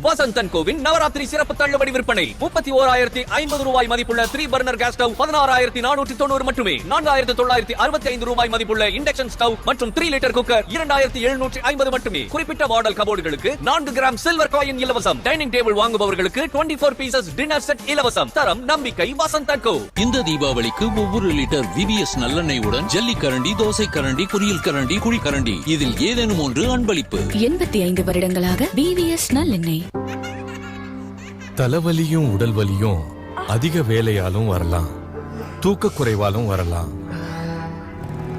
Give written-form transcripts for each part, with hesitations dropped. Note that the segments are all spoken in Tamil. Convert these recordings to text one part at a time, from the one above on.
வசந்தன் கோவின் நவராத்திரி சிறப்பு தள்ளுபடி விற்பனை 31,050 ரூபாய் மதிப்புள்ள 3 பர்னர் கேஸ் ஸ்டவ் 16,490 மட்டுமே. 4,965 ரூபாய் மதிப்புள்ள இண்டக்ஷன் ஸ்டவ் மற்றும் 3 லிட்டர் குக்கர் 2,750 மட்டுமே. குறிப்பிட்ட மாடல் கபோர்டுகளுக்கு 4 கிராம் சில்வர் காயின் இலவசம். டைனிங் டேபிள் வாங்குபவர்களுக்கு 24 பீசஸ் டின்னர் செட் இலவசம். தரம் நம்பிக்கை வசந்தன் கோ. இந்த தீபாவளிக்கு ஒவ்வொரு லிட்டர் VVS நல்லெண்ணெயுடன் ஜல்லி கரண்டி, தோசை கரண்டி, பொரியல் கரண்டி, குழி கரண்டி இதில் ஏதேனும் ஒன்று அன்பளிப்பு. 85 வருடங்களாக VVS நல்லெண்ணெய். தலைவலியும் உடல் வலியும் அதிக வேலையாலும் வரலாம், தூக்க குறைவாலும் வரலாம்,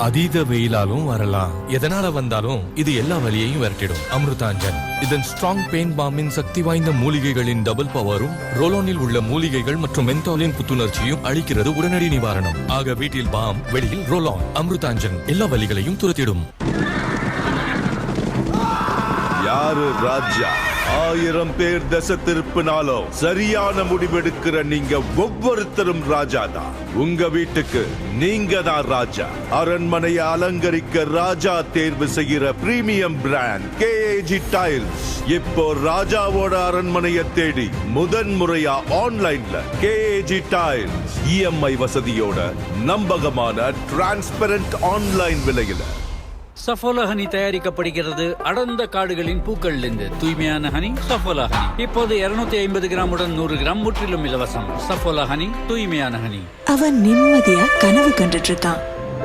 அதீத வெயிலாலும் வரலாம். எதனால வந்தாலும் இது எல்லா வலியையும் விரட்டிடும். அமிர்தாஞ்சன் இதன் ஸ்ட்ராங் பெயின் பாம்பின் சக்தி வாய்ந்த மூலிகைகளின் டபுள் பவரும் ரோலோனில் உள்ள மூலிகைகள் மற்றும் மென்தாலின் புத்துணர்ச்சியும் அளிக்கிறது உடனடி நிவாரணம். ஆக வீட்டில் பாம், வெளியில் ரோலோன். அமிர்தாஞ்சன் எல்லா வலிகளையும் துரத்திடும். யாரு ராஜா? 1000 பேர் தசை திருப்பினாலும் சரியான முடிவெடுக்கிற நீங்க ஒவ்வொருத்தரும் ராஜா தான். உங்க வீட்டுக்கு நீங்க தான் ராஜா. அரண்மனையை அலங்கரிக்க ராஜா தேர்வு செய்கிற பிரீமியம் பிராண்ட் KAG டைல்ஸ் இப்போ ராஜாவோட அரண்மனையை தேடி முதன்முறையா ஆன்லைன்ல KAG டைல்ஸ் EMI வசதியோட நம்பகமான டிரான்ஸ்பரண்ட் ஆன்லைன் விலையில. சஃபோலா ஹனி தயாரிக்கப்படுகிறது அடர்ந்த காடுகளின் பூக்களிலிருந்து. தூய்மையான ஹனி சஃபோலா ஹனி. இப்போது 250 கிராமுடன் 100 கிராம் முற்றிலும் இலவசம். சஃபோலா ஹனி, தூய்மையான ஹனி. அவன் நிம்மதியா கனவு கண்டுட்டு இருக்கான்.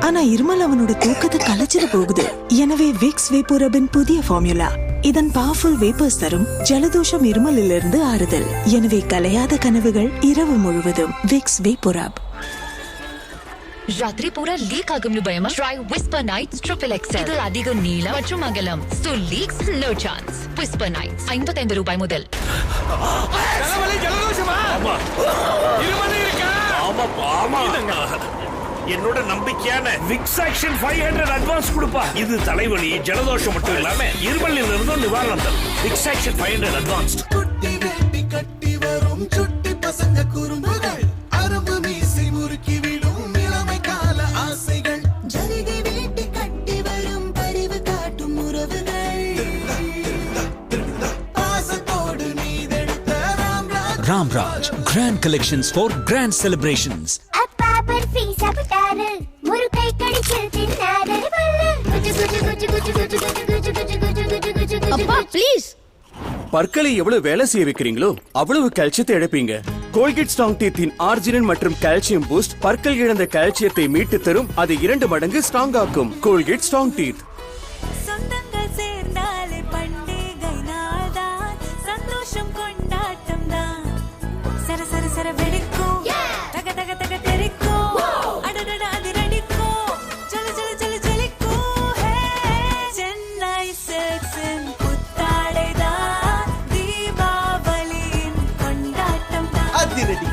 ஆனா இருமல் அவனோட தூக்கத்தை கலைச்சிட்டு போகுது. எனவே விக்ஸ் வேப்போரபின் புதிய ஃபார்முலா. இதன் பவர்ஃபுல் வேப்பர்ஸ் தரும் ஜலதோஷம் இருமலில் இருந்து ஆறுதல். எனவே கலையாத கனவுகள் இரவு முழுவதும். Vicks VapoRub. ராத்திரி பூரா லீக் ஆகும்னு பயமா? Try whisper nights triple XL. இது அதிக நீளம் மற்றும் அகலம். So leaks no chance. Whisper nights 55 ரூபாய் முதல். தலைவலி ஜலதோஷமா? ஆமா. இருமல் இருக்கா? ஆமா. என்னோட நம்பிக்கையான விக்ஸ் ஆக்ஷன் 500 அட்வான்ஸ் கொடுப்பா. இது தலைவலி ஜலதோஷம் மட்டும் இல்லாம இருமலில் இருந்தும் நிவாரணம் தரும். Vicks action 500 advance. குட்டி வேட்டி கட்டி வரும் சுட்டி பசங்க குறும்புகள், அரம்பு மீசை முறுக்கி விடும் இளமை கால ஆசைகள், ஜரிகை வேட்டி கட்டி வரும் பரிவு காட்டும் உறவுகள், பாசத்தோடு நீதெடுத்த Ramraj grand collections for grand celebrations. அப்பா ப்ளீஸ். பற்களை எவ்வளவு வேலை செய்ய வைக்கிறீங்களோ அவ்வளவு கால்சியத்தை இழப்பீங்க. கோல்கேட் ஸ்ட்ராங் டீத்தின் ஆர்ஜினின் மற்றும் கால்சியம் பூஸ்ட் பற்கள் இழந்த கால்சியத்தை மீட்டு தரும். அது 2 மடங்கு ஸ்ட்ராங் ஆக்கும். Colgate strong teeth.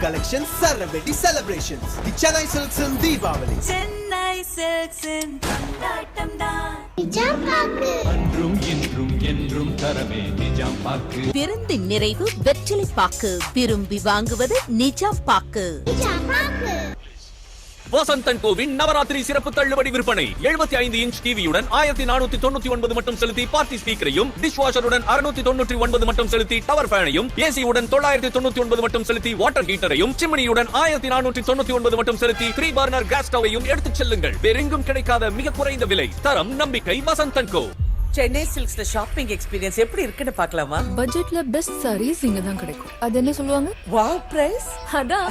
collection Saravedi celebrations. The Chennai Silks in Deepavali. Chennai Silks in Kondatam da. Nijam paakku. Andrum indrum endrum tharave nijam paakku. Virundin niraivu vettili paakku. Virumbi vaanguvathu nijam paakku. Nijam paakku. Vasanthan கோவின் நவராத்திரி சிறப்பு தள்ளுபடி விற்பனை 75 இன்ச் டிவியுடன் 1499 மட்டும் செலுத்தி பார்ட்டி ஸ்பீக்கரையும், டிஷ் வாஷருடன் 699 மட்டும் செலுத்தி டவர் ஃபேனையும், ஏசியுடன் 999 மட்டும் செலுத்தி வாட்டர் ஹீட்டரையும், சிம்னியுடன் 1499 மட்டும் செலுத்தி 3 பர்னர் கேஸ் ஸ்டவையும் எடுத்துச் செல்லுங்கள். வேறெங்கும் கிடைக்காத மிக குறைந்த விலை, தரம் நம்பிக்கை வசந்தன் கோ. சென்னை சில்க்ஸ்ல ஷாப்பிங் எக்ஸ்பீரியன்ஸ் எப்படி இருக்குன்னு பார்க்கலாமா? பட்ஜெட்ல பெஸ்ட் சாரீஸ் இங்க தான் கிடைக்கும். அது என்ன சொல்லுவாங்க? Wow price. அதான்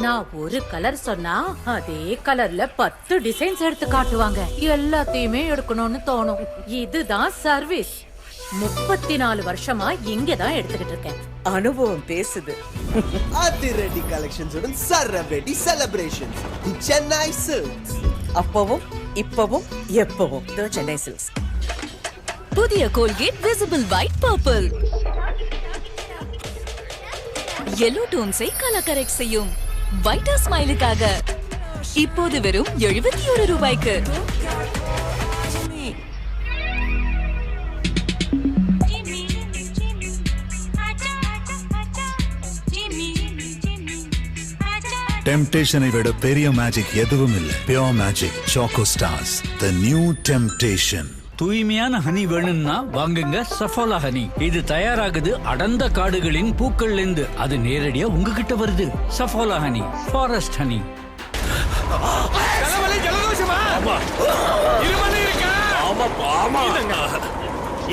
நான் ஒரு கலர் சொன்னா அதே கலர்ல 10 டிசைன்ஸ் எடுத்து காட்டுவாங்க. எல்லாத்தையுமே எடுக்கணும்னு தோணும். இதுதான் சர்வீஸ். 34 வருஷமா இங்க தான் எடுத்துக்கிட்டு இருக்கேன். அனுபவம் பேசுது. அதிரடி கலெக்ஷன்ஸ் உடன் சரவெடி செலிப்ரேஷன்ஸ். தி சென்னை சில்க்ஸ். அப்பவும் இப்பவும் எப்பவும் தி சென்னை சில்க்ஸ். புதிய Colgate visible white purple yellow டோன்ஸை கலர் கரெக்ட் செய்யும். வைட்டர் ஸ்மைலுக்காக இப்போது வெறும் 71 ரூபாய்க்கு. டெம்டேஷனை விட பெரிய மேஜிக் எதுவும் இல்லை. Pure magic choco stars, the new temptation. தூய்மையான ஹனி வேணும்னா வாங்குங்க சஃபோலா ஹனி. இது தயாராகுது அடர்ந்த காடுகளின் பூக்கள்ல இருந்து. அது நேரடியா உங்ககிட்ட வருது. Saffola honey, forest honey.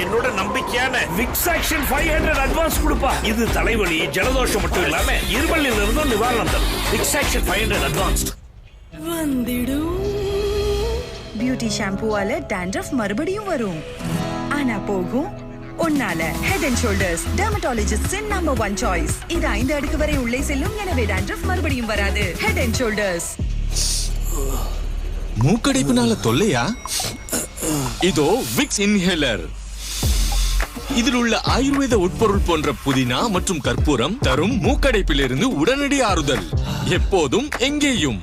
என்னோட நம்பிக்கையான விக்ஸ் ஆக்ஷன் 500 அட்வான்ஸ் கொடுப்பா. இது தலைவலி ஜலதோஷம் மட்டும் இல்லாம இருமலில் இருந்தும் நிவாரணம் தரும். விக்ஸ் ஆக்ஷன் 500 அட்வான்ஸ் வந்துடும். பியூட்டி ஷாம்பூவால dandruff மறுபடியும் வரும். ஆனா போகும் உன்னால. ஹெட் அண்ட் ஷோல்டர்ஸ் டெர்மட்டாலஜிஸ்டின் நம்பர் 1 சாய்ஸ். இது 5 அடுக்கு வரை உள்ளே செல்லும். எனவே dandruff மறுபடியும் வராது. Head and shoulders. மூக்கடைப்புனால தொல்லையா? இதோ விக்ஸ் இன்ஹேலர். இதில் உள்ள ஆயுர்வேத உட்பொருள் போன்ற புதினா மற்றும் கற்பூரம் தரும் மூக்கடைப்பிலிருந்து உடனடி ஆறுதல். எப்போதும் எங்கேயும்.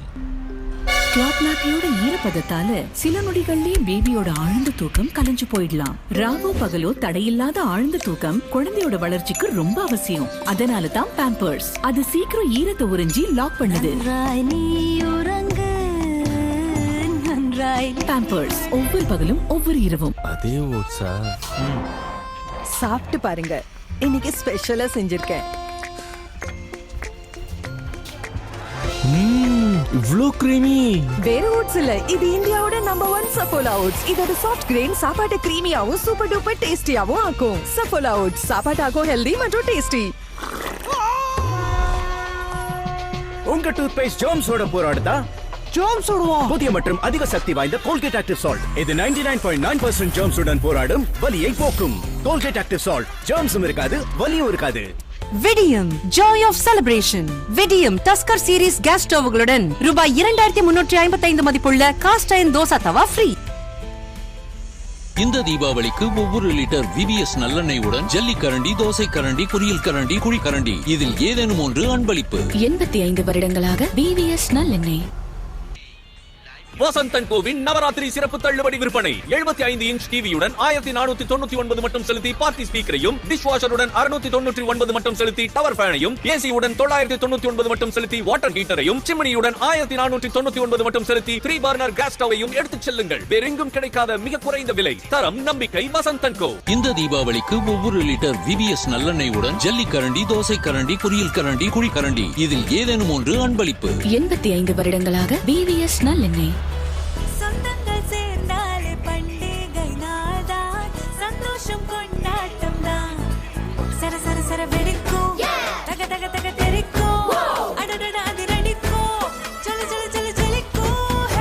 கிளாத் நாப்பியோட ஈரப்பதத்தால சில நொடிகள்லயே பேபியோட ஆழ்ந்த தூக்கம் கலைஞ்சு போயிடலாம். ராவோ பகலோ தடையில்லாத ஆழ்ந்த தூக்கம் குழந்தையோட வளர்ச்சிக்கு ரொம்ப அவசியம். அதனால தான் பேம்பர்ஸ் அது சீக்கிரம் ஈரத்தை உறிஞ்சி லாக் பண்ணுது. பேம்பர்ஸ் ஒவ்வொரு பகலும் ஒவ்வொரு இரவும். அதே ஓட்ஸா? சாப்பிட்டு பாருங்க, இன்னைக்கு ஸ்பெஷலா செஞ்சிருக்கேன். இவ்ளோ கிரீமி. வேற ஓட்ஸ் இல்ல, இது இந்தியாவோட நம்பர் 1 சஃபோலா ஓட்ஸ். இதோட சாஃப்ட் கிரெயின் சாப்பாட்டை கிரீமியாவும் சூப்பர் டூப்பர் டேஸ்டியாவும் ஆக்கும். சஃபோலா ஓட்ஸ் சாப்பாட்டாக்கும் ஹெல்தி மற்றும் டேஸ்டி. உங்க டூத் பேஸ்ட் ஜெர்ம்ஸோட போராடுதா? ஜெர்ம்ஸ் ஓடுவோம். புதிய மற்றும் அதிக சக்தி வாய்ந்த கோல்கேட் ஆக்டிவ் சால்ட். இது 99.9% ஜெர்ம்ஸுடன் போராடும், வலியை போக்கும். Colgate active salt. ஜெர்ம்ஸும் இருக்காது, வலியும் இருக்காது. Vidiem joy of celebration. Vidiem tusker series gas ஸ்டவ்களுடன் ரூபாய் 2355 மதிப்புள்ள காஸ்ட் அயர்ன் தோசை தவா ஃப்ரீ. இந்த தீபாவளிக்கு ஒவ்வொரு லிட்டர் விவிஎஸ் நல்லெண்ணெயுடன் ஜல்லி கரண்டி, தோசை கரண்டி, பொரியல் கரண்டி, குழி கரண்டி இதில் ஏதேனும் ஒன்று அன்பளிப்பு. 85 வருடங்களாக விவிஎஸ் நல்லெண்ணெய். வசந்த் அண்ட் கோவின் நவராத்திரி சிறப்பு தள்ளுபடி விற்பனை. 75 இன்ச் டிவியுடன் 1499 மட்டும் செலுத்தி பார்ட்டி ஸ்பீக்கரையும், டிஷ் வாஷருடன் 699 மட்டும் செலுத்தி டவர் ஃபேனையும், ஏசியுடன் 999 மட்டும் செலுத்தி வாட்டர் ஹீட்டரையும், சிம்னியுடன் 1499 மட்டும் செலுத்தி 3 பர்னர் கேஸ் ஸ்டவ்வையும் எடுத்துச் செல்லுங்கள். வேறெங்கும் கிடைக்காத மிக குறைந்த விலை, தரம், நம்பிக்கை. வசந்த் அண்ட் கோ. இந்த தீபாவளிக்கு ஒவ்வொரு லிட்டர் விவிஎஸ் நல்லெண்ணெயுடன் ஜல்லி கரண்டி, தோசை கரண்டி, பொரியல் கரண்டி, குழி கரண்டி இதில் ஏதேனும் ஒன்று அன்பளிப்பு. 85 வருடங்களாக விவிஎஸ் நல்லெண்ணெய். சொந்தங்கள் சேர்ந்தாலே பண்டிகை நாள்தான், சந்தோஷம் கொண்டாட்டம் தான். சர சர சர வெடிக்கும், தக தக தக தெரிக்கும், அடடட அதிரடிக்கும், ஜல ஜல ஜல ஜலிக்கும்.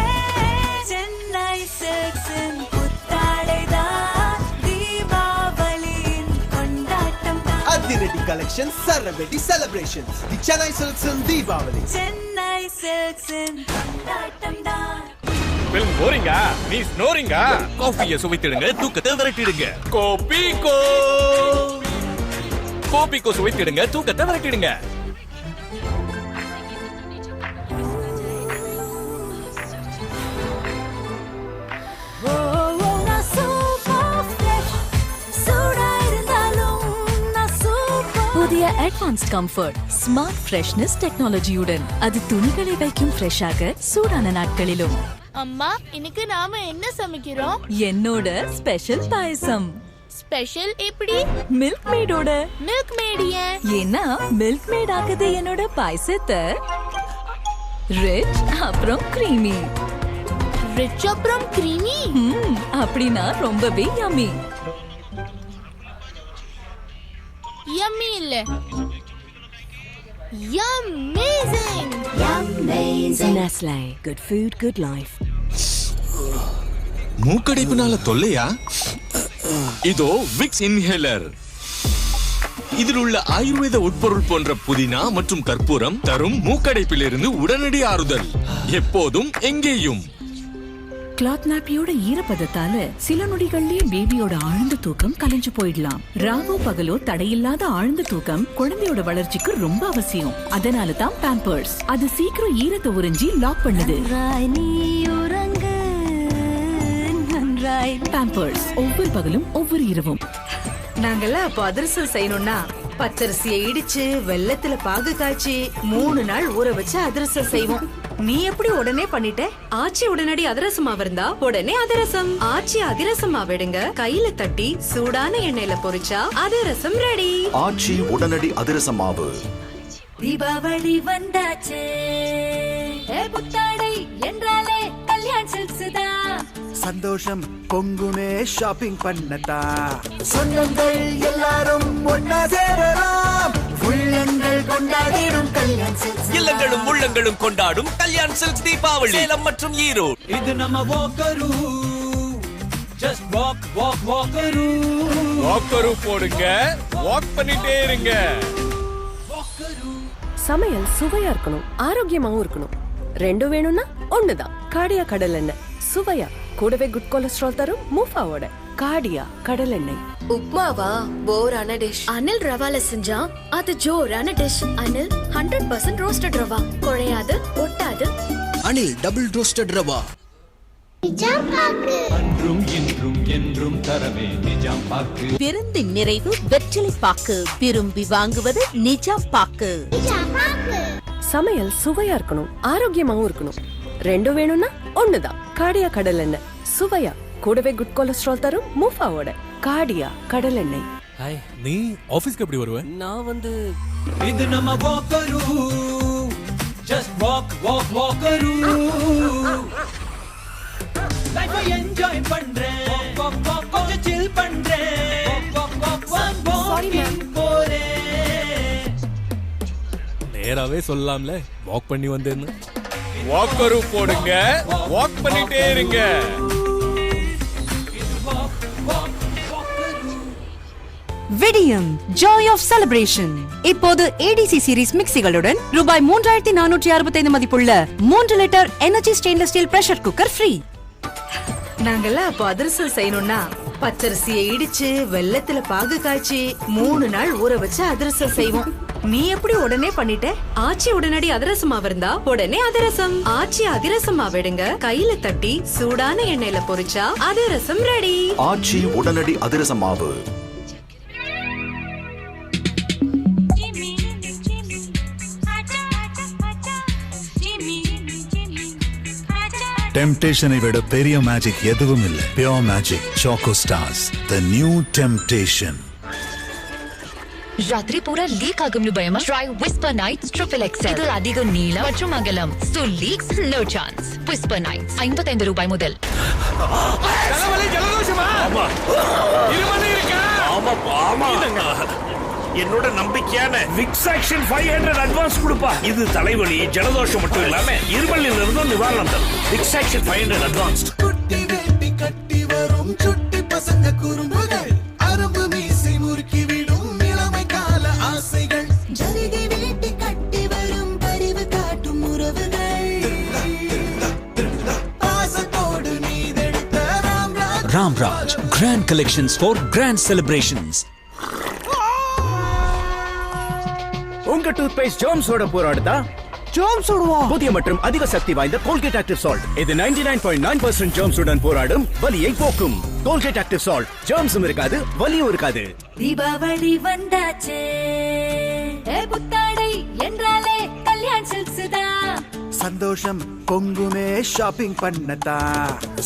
சென்னை சில்க்ஸின் புத்தாடைதான், தீபாவளியின் கொண்டாட்டம் தான். அதிரடி collection, சரவெடி celebrations. The Chennai சில்க்ஸின் Deepavali. Chennai சில்க்ஸின் கொண்டாட்டம் தான். film போரிங்கா? நீ ஸ்னோரிங்கா? காஃபியை சுவைத்திடுங்க, தூக்கத்தை விரட்டிடுங்க. கோபிகோ. கோபிகோ சுவைத்திடுங்க, தூக்கத்தை விரட்டிடுங்க. புதிய அட்வான்ஸ்ட் கம்ஃபர்ட் ஸ்மார்ட் ஃப்ரெஷ்னஸ் டெக்னாலஜியுடன் அது துணிகளை வைக்கும் ஃப்ரெஷ்ஷாக சூடான நாட்களிலும். அம்மா, இன்னைக்கு நாம என்ன சமைக்கிறோம்? என்னோட ஸ்பெஷல் பாயசம். ஸ்பெஷல் எப்படி? மில்க் மேடோட. மில்க் மேட் ஏன்னா மில்க் மேட் ஆக்குது என்னோட பாயசத்தை ரிச் அப்புறம் கிரீமி. ரிச் அப்புறம் கிரீமி? அப்படின்னா ரொம்பவே யம்மி. யம்மி இல்ல, யம்மேசிங். யம்மேசிங். Nestle, good food, good life. மூக்கடைப்புனால தொல்லையா? இதோ விக்ஸ் இன்ஹேலர். இதில் உள்ள ஆயுர்வேத உட்பொருள் போன்ற புதினா மற்றும் கற்பூரம் தரும் மூக்கடைப்பிலிருந்து உடனடி ஆறுதல். எப்போதும் எங்கேயும். கிளாத் நாப்பியோட ஈரப்பதத்தால சில நொடிகள்லயே பேபியோட ஆழ்ந்த தூக்கம் கலைஞ்சு போயிடலாம். ராவோ பகலோ தடையில்லாத ஆழ்ந்த தூக்கம் குழந்தையோட வளர்ச்சிக்கு ரொம்ப அவசியம். அதனால தான் பேம்பர்ஸ் அது சீக்கிரம் ஈரத்தை உறிஞ்சி லாக் பண்ணுது. பேம்பர்ஸ் ஒவ்வொரு பகலும் ஒவ்வொரு இரவும். நாங்கெல்லாம் அப்ப அதிரசம் செய்யணும்னா பச்சரிசியை இடிச்சு வெள்ளத்துல பாகு காய்ச்சி 3 நாள் ஊற வச்சு அதிரசம் செய்வோம். நீ எப்படி உடனே பண்ணிட்ட? ஆச்சி உடனடி அதிரசமா இருந்தா உடனே அதிரசம். ஆச்சி அதிரசமா விடுங்க, கையில தட்டி சூடான எண்ணெயில பொரிச்சா அதிரசம் ரெடி. ஆச்சி உடனடி அதிரச மாவு. தீபாவளி வந்தாச்சே, புத்தாடை என்றாலே கல்யாண் சில்க்ஸ் தான். சந்தோஷம் பொங்குமே ஷாப்பிங் பண்ணதா, சொந்தங்கள் எல்லாரும் ஒன்னா சேரலாம், உள்ளங்கள் கொண்டாடிடும் கல்யாண் சில்க்ஸ். இல்லங்களும் உள்ளங்களும் கொண்டாடும் கல்யாண் சில்க்ஸ் தீபாவளி சேலம் மற்றும் ஈரோடு. இது நம்ம walker, just walk walk walker. Walker போடுங்க, வாக் பண்ணிட்டே இருங்க. சமையல் சுவையா இருக்கணும், ஆரோக்கியமாவும் இருக்கணும். ரெண்டும் வேணும்னா ஒண்ணுதான். காடியா கடல் எண்ணெய், சுவையா கூடவே குட் கொலஸ்ட்ரால் தரும் மூஃபாவோட காடியா கடல் எண்ணெய். உப்மாவா போரான டிஷ். அனில் ரவால செஞ்சா அது ஜோரான டிஷ். அனில் 100% ரோஸ்டட் ரவா, குழையாது ஒட்டாது. Anil double roasted rava. அன்றும் இன்றும் என்றும் தரவே நிஜாம் பாக்கு. விருந்து நிறைவு வெற்றிலை பாக்கு, விரும்பி வாங்குவது நிஜாம் பாக்கு. சமையல் சுவையா இருக்கணும், ஆரோக்கியமாவும் இருக்கணும். ரெண்டும் வேணும்னா ஒண்ணுதான். காடியா கடல் எண்ணெய், சுவையா கூடவே குட் கொலஸ்ட்ரால் தரும் மூஃபாவோட காடியா கடல் எண்ணெய். ஹாய், நீ ஆபீஸ்க்கு எப்படி வருவ? நான் வந்து இது நம்ம walker, just walk walk walker. லைஃபை என்ஜாய் பண்றேன், கொஞ்சம் சில் பண்றேன், வாக்கிங் போறேன். நேராவே சொல்லலாம்ல, வாக் பண்ணி வந்தேன்னு. வாக்கரு போடுங்க, வாக் பண்ணிட்டே இருங்க. விடியம் ஜாய் ஆஃப் செலிப்ரேஷன் இப்போது ஏடிசி சீரிஸ் மிக்சிகளுடன் ரூபாய் 3465 மதிப்புள்ள 3 litre energy stainless steel pressure cooker free. நாங்கெல்லாம் அப்போ அதிரசம் செய்யணும்னா பச்சரிசியை இடிச்சு வெள்ளத்துல பாகு காய்ச்சி 3 நாள் ஊற வச்சு அதிரசம் செய்வோம். நீ எப்படி உடனே பண்ணிட்ட? ஆச்சி உடனடி அதிரசமா இருந்தா உடனே அதிரசம். ஆச்சி அதிரசமா விடுங்க, கையில தட்டி சூடான எண்ணெயில பொரிச்சா அதிரசம் ரெடி. ஆச்சி உடனடி அதிரச மாவு. டெம்டேஷனை விட பெரிய மேஜிக் எதுவும் இல்லை. Pure magic choco stars, the new temptation. ராத்திரி பூரா லீக் ஆகும்னு பயமா? Try whisper nights triple XL. இது அதிக நீளம் மற்றும் அகலம். So leaks no chance. Whisper Nights 55 ரூபாய் முதல். தலைவலி ஜலதோஷமா? ஆமா. இருமல் இருக்கா? ஆமா ஆமா. என்னோட நம்பிக்கையான விக்ஸ் ஆக்ஷன் 500 அட்வான்ஸ் கொடுப்பா. இது தலைவலி ஜலதோஷம் மட்டும் இல்லாம இருமலில் இருந்து நிவாரணம் தரும். Vicks action 500 advance. குட்டி வேட்டி கட்டி வரும் சுட்டி பசங்க குறும்புகள், அரும்பு மீசை முறுக்கி விடும் இளமை கால ஆசைகள், ஜரிகை வேட்டி கட்டி வரும் பரிவு காட்டும் உறவுகள். பாசத்தோடு நீதெடுத்த Ramraj. Ramraj Grand Collections for Grand Celebrations. உங்க டூத் பேஸ்ட் ஜெர்ம்ஸோட போராடுதா? ஜெர்ம்ஸோடவா? புதிய மற்றும் அதிக சக்தி வாய்ந்த கோல்கேட் ஆக்டிவ் சால்ட். இது 99.9% ஜெர்ம்ஸுடன் போராடும், வலியை போக்கும். கோல்கேட் ஆக்டிவ் சால்ட், ஜெர்ம்ஸும் இருக்காது, வலியும் இருக்காது. தீபாவளி வந்தாச்சே, புத்தாடை என்றாலே கல்யாண் சில்க்ஸ் தான். சந்தோஷம் பொங்குமே ஷாப்பிங் பண்ணதா,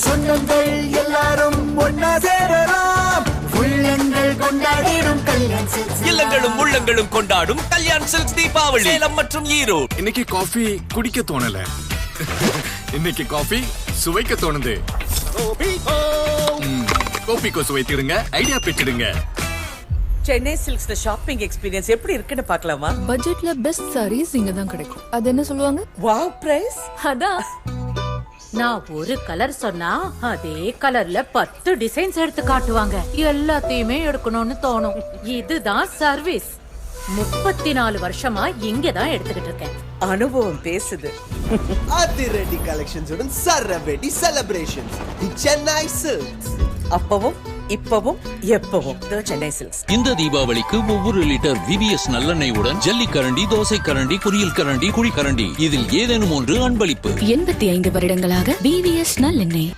சொந்தங்கள் எல்லாரும் ஒன்னா சேரலாம், உள்ளங்கள் கொண்டாடிடும் கல்யாண் சில்க்ஸ். இல்லங்களும் உள்ளங்களும் கொண்டாடும் கல்யாண் சில்க்ஸ் தீபாவளி சேலம் மற்றும் ஈரோடு. இன்னைக்கு காஃபி குடிக்க தோணல, இன்னைக்கு காஃபி சுவைக்க தோணுது. கோபிக்கோ சுவைத்திடுங்க, ஐடியா பெற்றிடுங்க. சென்னை சில்க்ஸ்ல ஷாப்பிங் எக்ஸ்பீரியன்ஸ் எப்படி இருக்குன்னு பார்க்கலாமா? பட்ஜெட்ல பெஸ்ட் சாரீஸ் இங்க தான் கிடைக்கும். அது என்ன சொல்லுவாங்க? Wow price. அதான் நான் ஒரு கலர் சொன்னா அதே கலர்ல 10 டிசைன்ஸ் எடுத்து காட்டுவாங்க. எல்லாத்தையுமே எடுக்கணும்னு தோணும். இதுதான் சர்வீஸ். 34 வருஷமா இங்க தான் எடுத்துக்கிட்டு இருக்கேன். அனுபவம் பேசுது. அதிரடி கலெக்ஷன்ஸ் உடன் சரவெடி செலிப்ரேஷன்ஸ், தி சென்னை சில்க்ஸ். அப்பவும் இப்பவும் எப்பவும் தி சென்னை சில்க்ஸ். இந்த தீபாவளிக்கு ஒவ்வொரு லிட்டர் விவிஎஸ் நல்லெண்ணெயுடன் ஜல்லி கரண்டி, தோசை கரண்டி, பொரியல் கரண்டி, குழி கரண்டி, இதில் ஏதேனும் ஒன்று அன்பளிப்பு. 85 வருடங்களாக விவிஎஸ் நல்லெண்ணெய்.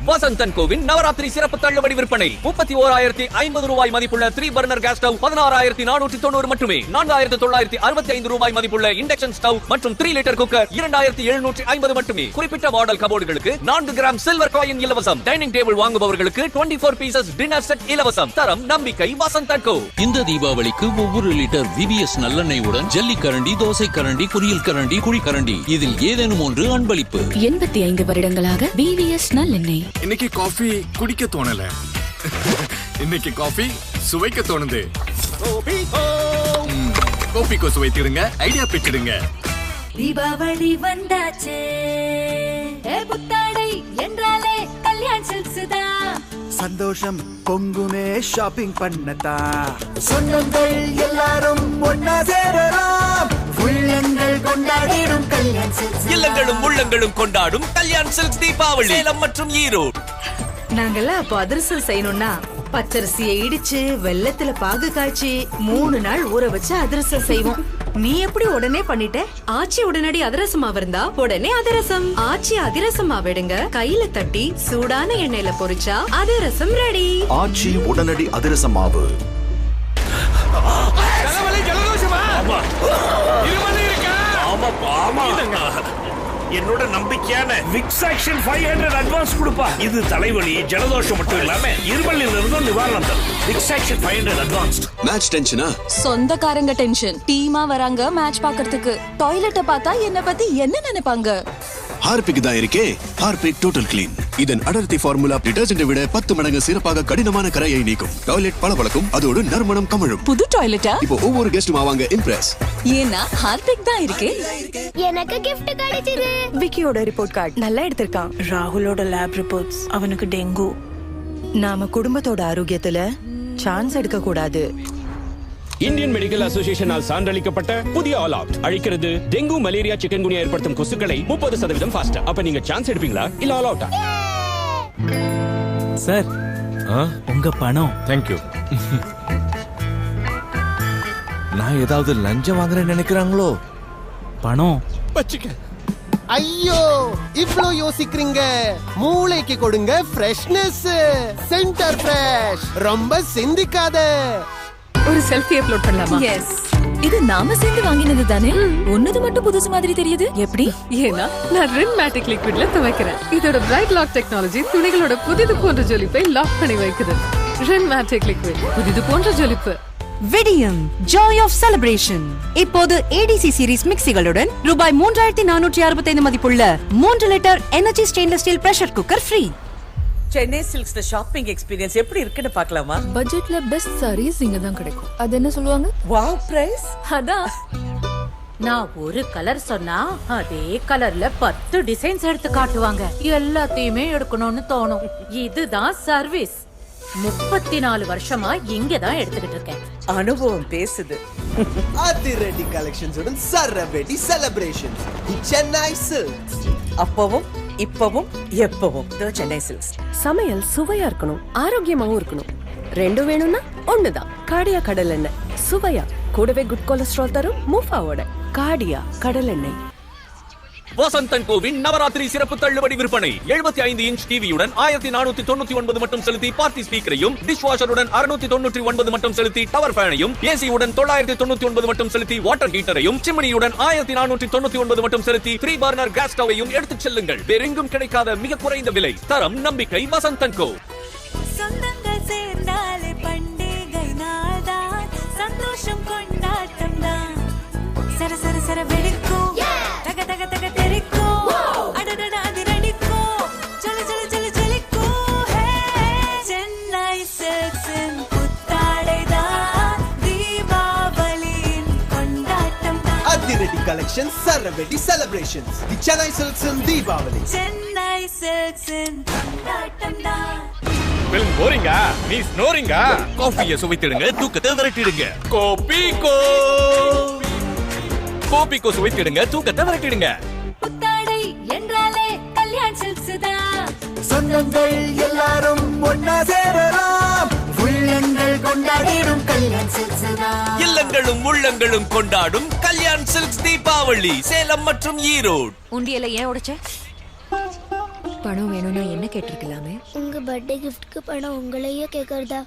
வசந்தன் கோவின் நவராத்திரி சிறப்பு தள்ளுபடி விற்பனை 31,050 ரூபாய் மதிப்புள்ள 3 பர்னர் கேஸ் ஸ்டவ் 16,490 மட்டுமே. 4,965 ரூபாய் மதிப்புள்ள இண்டக்ஷன் ஸ்டவ் மற்றும் 3 லிட்டர் குக்கர் 2,750 மட்டுமே. குறிப்பிட்ட மாடல் கபோர்டுகளுக்கு 4 கிராம் சில்வர் காயின் இலவசம். டைனிங் டேபிள் வாங்குபவர்களுக்கு 24 பீசஸ் டின்னர் செட் இலவசம். தரம் நம்பிக்கை வசந்தன் கோ. இந்த தீபாவளிக்கு ஒவ்வொரு லிட்டர் விபிஎஸ் நல்லெண்ணெயுடன் ஜல்லி கரண்டி, தோசை கரண்டி, பொரியல் கரண்டி, குழி கரண்டி இதில் ஏதேனும் ஒன்று அன்பளிப்பு. 85 வருடங்களாக விவிஎஸ் நல்லெண்ணெய். இன்னைக்கு காஃபி குடிக்க தோணல, இன்னைக்கு காஃபி சுவைக்க தோணுது. கோபிக்கோ சுவைத்திடுங்க, ஐடியா பிச்சிடுங்க. தீபாவளி வந்தாச்சே, புத்தாடை என்றாலே கல்யாண் சில்க்ஸ் தான். சந்தோஷம் பொங்குமே ஷாப்பிங் பண்ணதா, சொந்தங்கள் எல்லாரும் ஒன்னா சேரலாம், உள்ளங்கள் கொண்டாடிடும் கல்யாண் சில்க்ஸ். இல்லங்களும் உள்ளங்களும் கொண்டாடும் கல்யாண் சில்க்ஸ் தீபாவளி சேலம் மற்றும் ஈரோடு. நாங்கெல்லாம் அப்போ அதிரசம் செய்யணும்னா பச்சரிசியை இடிச்சு வெள்ளத்துல பாகு காய்ச்சி 3 நாள் ஊற வச்சு அதிரசம் செய்வோம். நீ எப்படி உடனே பண்ணிட்ட? ஆச்சி உடனடி அதிரசமா இருந்தா உடனே அதிரசம். ஆச்சி அதிரசமா விடுங்க, கையில தட்டி சூடான எண்ணெயில பொரிச்சா அதிரசம் ரெடி. ஆச்சி உடனடி அதிரச மாவு. என்னோட நம்பிக்கையான விக்ஸாக்ஷன் 500 அட்வான்ஸ் கொடுப்பா. இது தலைவலி ஜலதோஷம் மட்டும் இல்லாம இருமலில் இருந்தும் நிவாரணம் தரும். விக்ஸாக்ஷன் 500 அட்வான்ஸ். மேட்ச் டென்ஷனா? சொந்தக்காரங்க டென்ஷன். டீமா வராங்க மேட்ச் பார்க்கிறதுக்கு. டாய்லெட்ட பார்த்தா என்ன பத்தி என்ன நினைப்பாங்க? ஹார்பிக் தான் இருக்கே, ஹார்பிக் டோட்டல் கிளீன். இதன் அடர்த்தி ஃபார்முலா டிடர்ஜென்ட்டை விட 10 மடங்கு சிறப்பாக கடினமான கரையை நீக்கும். டாய்லெட் பளபளக்கும், அதோடு நறுமணம் கமழும். புது டாய்லெட்டா? இப்போ ஒவ்வொரு கெஸ்டும் ஆவாங்க இம்ப்ரெஸ். ஏன்னா ஹார்பிக் தான் இருக்கே. எனக்கு gift கிடைச்சது. விக்கியோட ரிப்போர்ட் கார்டு நல்லா எடுத்திருக்கான். ராகுலோட லேப் ரிப்போர்ட்ஸ், அவனுக்கு டெங்கு. நாம குடும்பத்தோட ஆரோக்கியத்துல சான்ஸ் எடுக்க கூடாது. இந்தியன் மெடிக்கல் அசோசியேஷனால் சான்றளிக்கப்பட்ட புதிய ஆல் அவுட் அழிக்கிறது டெங்கு, மலேரியா, சிக்கன்குனியா ஏற்படுத்தும் கொசுக்களை 30% ஃபாஸ்டர். அப்ப நீங்க சான்ஸ் எடுப்பீங்களா இல்ல ஆல் அவுட்டா? சார், உங்க பணம். தேங்க்யூ. நான் ஏதாவது லஞ்சம் வாங்குறேன்னு நினைக்கிறாங்களோ? பணம் வச்சுக்க. ஐயோ, இவ்ளோ யோசிக்கிறீங்க? மூளைக்கு கொடுங்க ஃப்ரெஷ்னஸ். Centre fresh. ரொம்ப சிந்திக்காத. ஒரு செல்ஃபி அப்லோட் பண்ணலாமா? எஸ். இது நாம சேர்ந்து வாங்கினது தானே? ஒன்னது மட்டும் புதுசு மாதிரி தெரியுது. எப்படி? ஏன்னா நான் ரின் மேட்டிக் லிக்விட்ல துவைக்கிறேன். இதோட பிரைட் லாக் டெக்னாலஜி துணிகளோட புதிது போன்ற ஜொலிப்பை லாக் பண்ணி வைக்குது. ரின் மேட்டிக் லிக்விட், புதிது போன்ற ஜொலிப்பு. Vidiem joy of celebration. இப்போது ஏடிசி சீரிஸ் மிக்சிகளுடன் ரூபாய் 3,465 மதிப்புள்ள 3 litre energy stainless steel pressure cooker free. Chennai silks shopping experience எப்படி இருக்குன்னு பார்க்கலாமா? பட்ஜெட்ல பெஸ்ட் சாரீஸ் இங்க தான் கிடைக்கும். அது என்ன சொல்லுவாங்க? Wow price. அதான் நான் ஒரு கலர் சொன்னா அதே கலர்ல 10 டிசைன்ஸ் எடுத்து காட்டுவாங்க. எல்லாத்தையுமே எடுக்கணும்னு தோணும். இதுதான் சர்வீஸ். 34 வருஷமா இங்க தான் எடுத்துக்கிட்டு இருக்கேன். அனுபவம் பேசுது. அதிரடி கலெக்ஷன்ஸ் உடன் சரவெடி செலிப்ரேஷன்ஸ். தி சென்னை சில்க்ஸ். அப்பவும் இப்பவும் எப்பவும் சென்னை சில்க்ஸ். சமையல் சுவையா இருக்கணும், ஆரோக்கியமாவும் இருக்கணும். ரெண்டும் வேணும்னா ஒண்ணுதான். காடியா கடல் எண்ணெய். சுவையா கூடவே குட் கொலஸ்ட்ரால் தரும் மூஃபாவோட காடியா கடல் எண்ணெய். வசந்தன் கோவின் நவராத்திரி சிறப்பு தள்ளுபடி விற்பனை 75 இன்ச் டிவியுடன் 1499 மட்டும் செலுத்தி பார்ட்டி ஸ்பீக்கரையும், டிஷ் வாஷருடன் 699 மட்டும் செலுத்தி டவர் ஃபேனையும், ஏசியுடன் 999 மட்டும் செலுத்தி வாட்டர் ஹீட்டரையும், சிம்னியுடன் 1499 மட்டும் செலுத்தி 3 பர்னர் கேஸ் ஸ்டவையும் எடுத்துச் செல்லுங்கள். வேறெங்கும் கிடைக்காத மிக குறைந்த விலை. தரம் நம்பிக்கை வசந்தன் கோ. சொந்தங்கள் சேர்ந்தாலே பண்டிகை நாள்தான், சந்தோஷம் கொண்டாட்டம் தான். சர சர சர வெடிக்கும், தக தக தக தெரிக்கும், அடடட அதிரடிக்கும், ஜல ஜல ஜல ஜலிக்கும். சென்னை சில்க்ஸின் புத்தாடைதான், தீபாவளியின் கொண்டாட்டம் தான். அதிரடி collection சரவெடி celebrations. The Chennai சில்க்ஸின் Deepavali. Chennai சில்க்ஸின் கொண்டாட்டம் தான். பிலிம் போரிங்கா? நீ ஸ்னோரிங்கா? காஃபியை சுவைத்திடுங்க, தூக்கத்தை விரட்டிடுங்க. கோபிகோ கோபிகோ சுவைத்திடுங்க, தூக்கத்தை விரட்டிடுங்க. புத்தாடை என்றாலே கல்யாண் சில்க்ஸ் தான். சொந்தங்கள் எல்லாரும் ஒன்னா சேரலாம், உள்ளங்கள் கொண்டாடிடும் கல்யாண் சில்க்ஸ் தான். இல்லங்களும் உள்ளங்களும் கொண்டாடும் கல்யாண் சில்க்ஸ் தீபாவளி சேலம் மற்றும் ஈரோடு. உண்டியல ஏன் உடைச்ச? பணம் வேணும்னா என்ன கேட்டிருக்கலாமே? உங்க பர்த்டே கிஃப்ட்க்கு பணம் உங்களையே கேக்குறதா?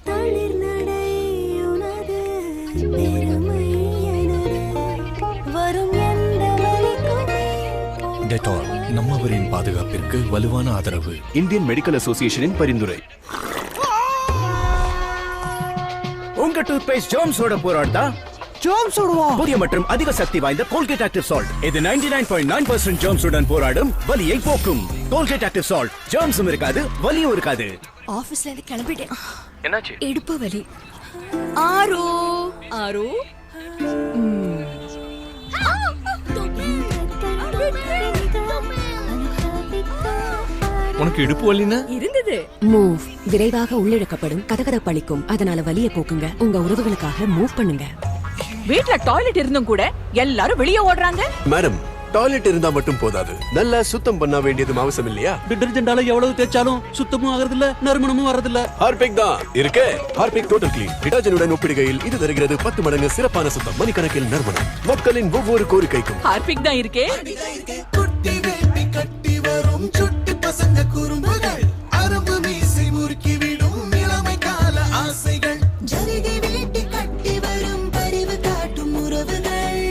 டெட்டால் நம்மவரின் பாதுகாப்பிற்கு வலுவான ஆதரவு. இந்தியன் மெடிக்கல் அசோசியேஷனின் பரிந்துரை. உங்க டூத்பேஸ்ட் ஜெர்ம்ஸோட போராடுதா? புதிய மற்றும் அதிக சக்தி வாய்ந்த கோல்கேட் ஆக்டிவ் சால்ட். இது 99.9% ஜெர்ம்ஸுடன் போராடும், வலியை போக்கும். Colgate active salt. ஜெர்ம்ஸும் இருக்காது, வலியும் இருக்காது. ஆபீஸ்ல இருந்து கிளம்பிட்டேன். என்னாச்சு? இடுப்பு வலி. ஆரோ ஆரோ. உனக்கு இடுப்பு வலினா? இருந்தது. மூவ் விரைவாக உள்ளிழுக்கப்படும், கதகதப்பளிக்கும். அதனால வலியை போக்குங்க. உங்க உறவுகளுக்காக மூவ் பண்ணுங்க. வீட்ல டாய்லெட் இருந்தும் கூட எல்லாரும் வெளியே ஓடுறாங்க. மேடம், டாய்லெட் இருந்தா மட்டும் போதாது, நல்லா சுத்தம் பண்ண வேண்டியதும் அவசியம் இல்லையா? டிடர்ஜென்டால எவ்வளவு தேய்ச்சாலும் சுத்தமும் ஆகிறது இல்ல, நறுமணமும் வரது இல்ல. ஹார்பிக் தான் இருக்கே. ஹார்பிக் டோட்டல் கிளீன் டிடர்ஜென்டுடன் ஒப்பிடுகையில் இது தருகிறது 10 மடங்கு சிறப்பான சுத்தம், மணிக்கணக்கில் நறுமணம். மக்களின் ஒவ்வொரு கோரிக்கைக்கும் ஹார்பிக் தான் இருக்கே. குட்டி வேட்டி கட்டி வரும் சுட்டி பசங்க குறும்புகள், அரும்பு மீசை முறுக்கி விடும் இளமை கால ஆசைகள், ஜரிகை வேட்டி கட்டி வரும் பரிவு காட்டும் உறவுகள்,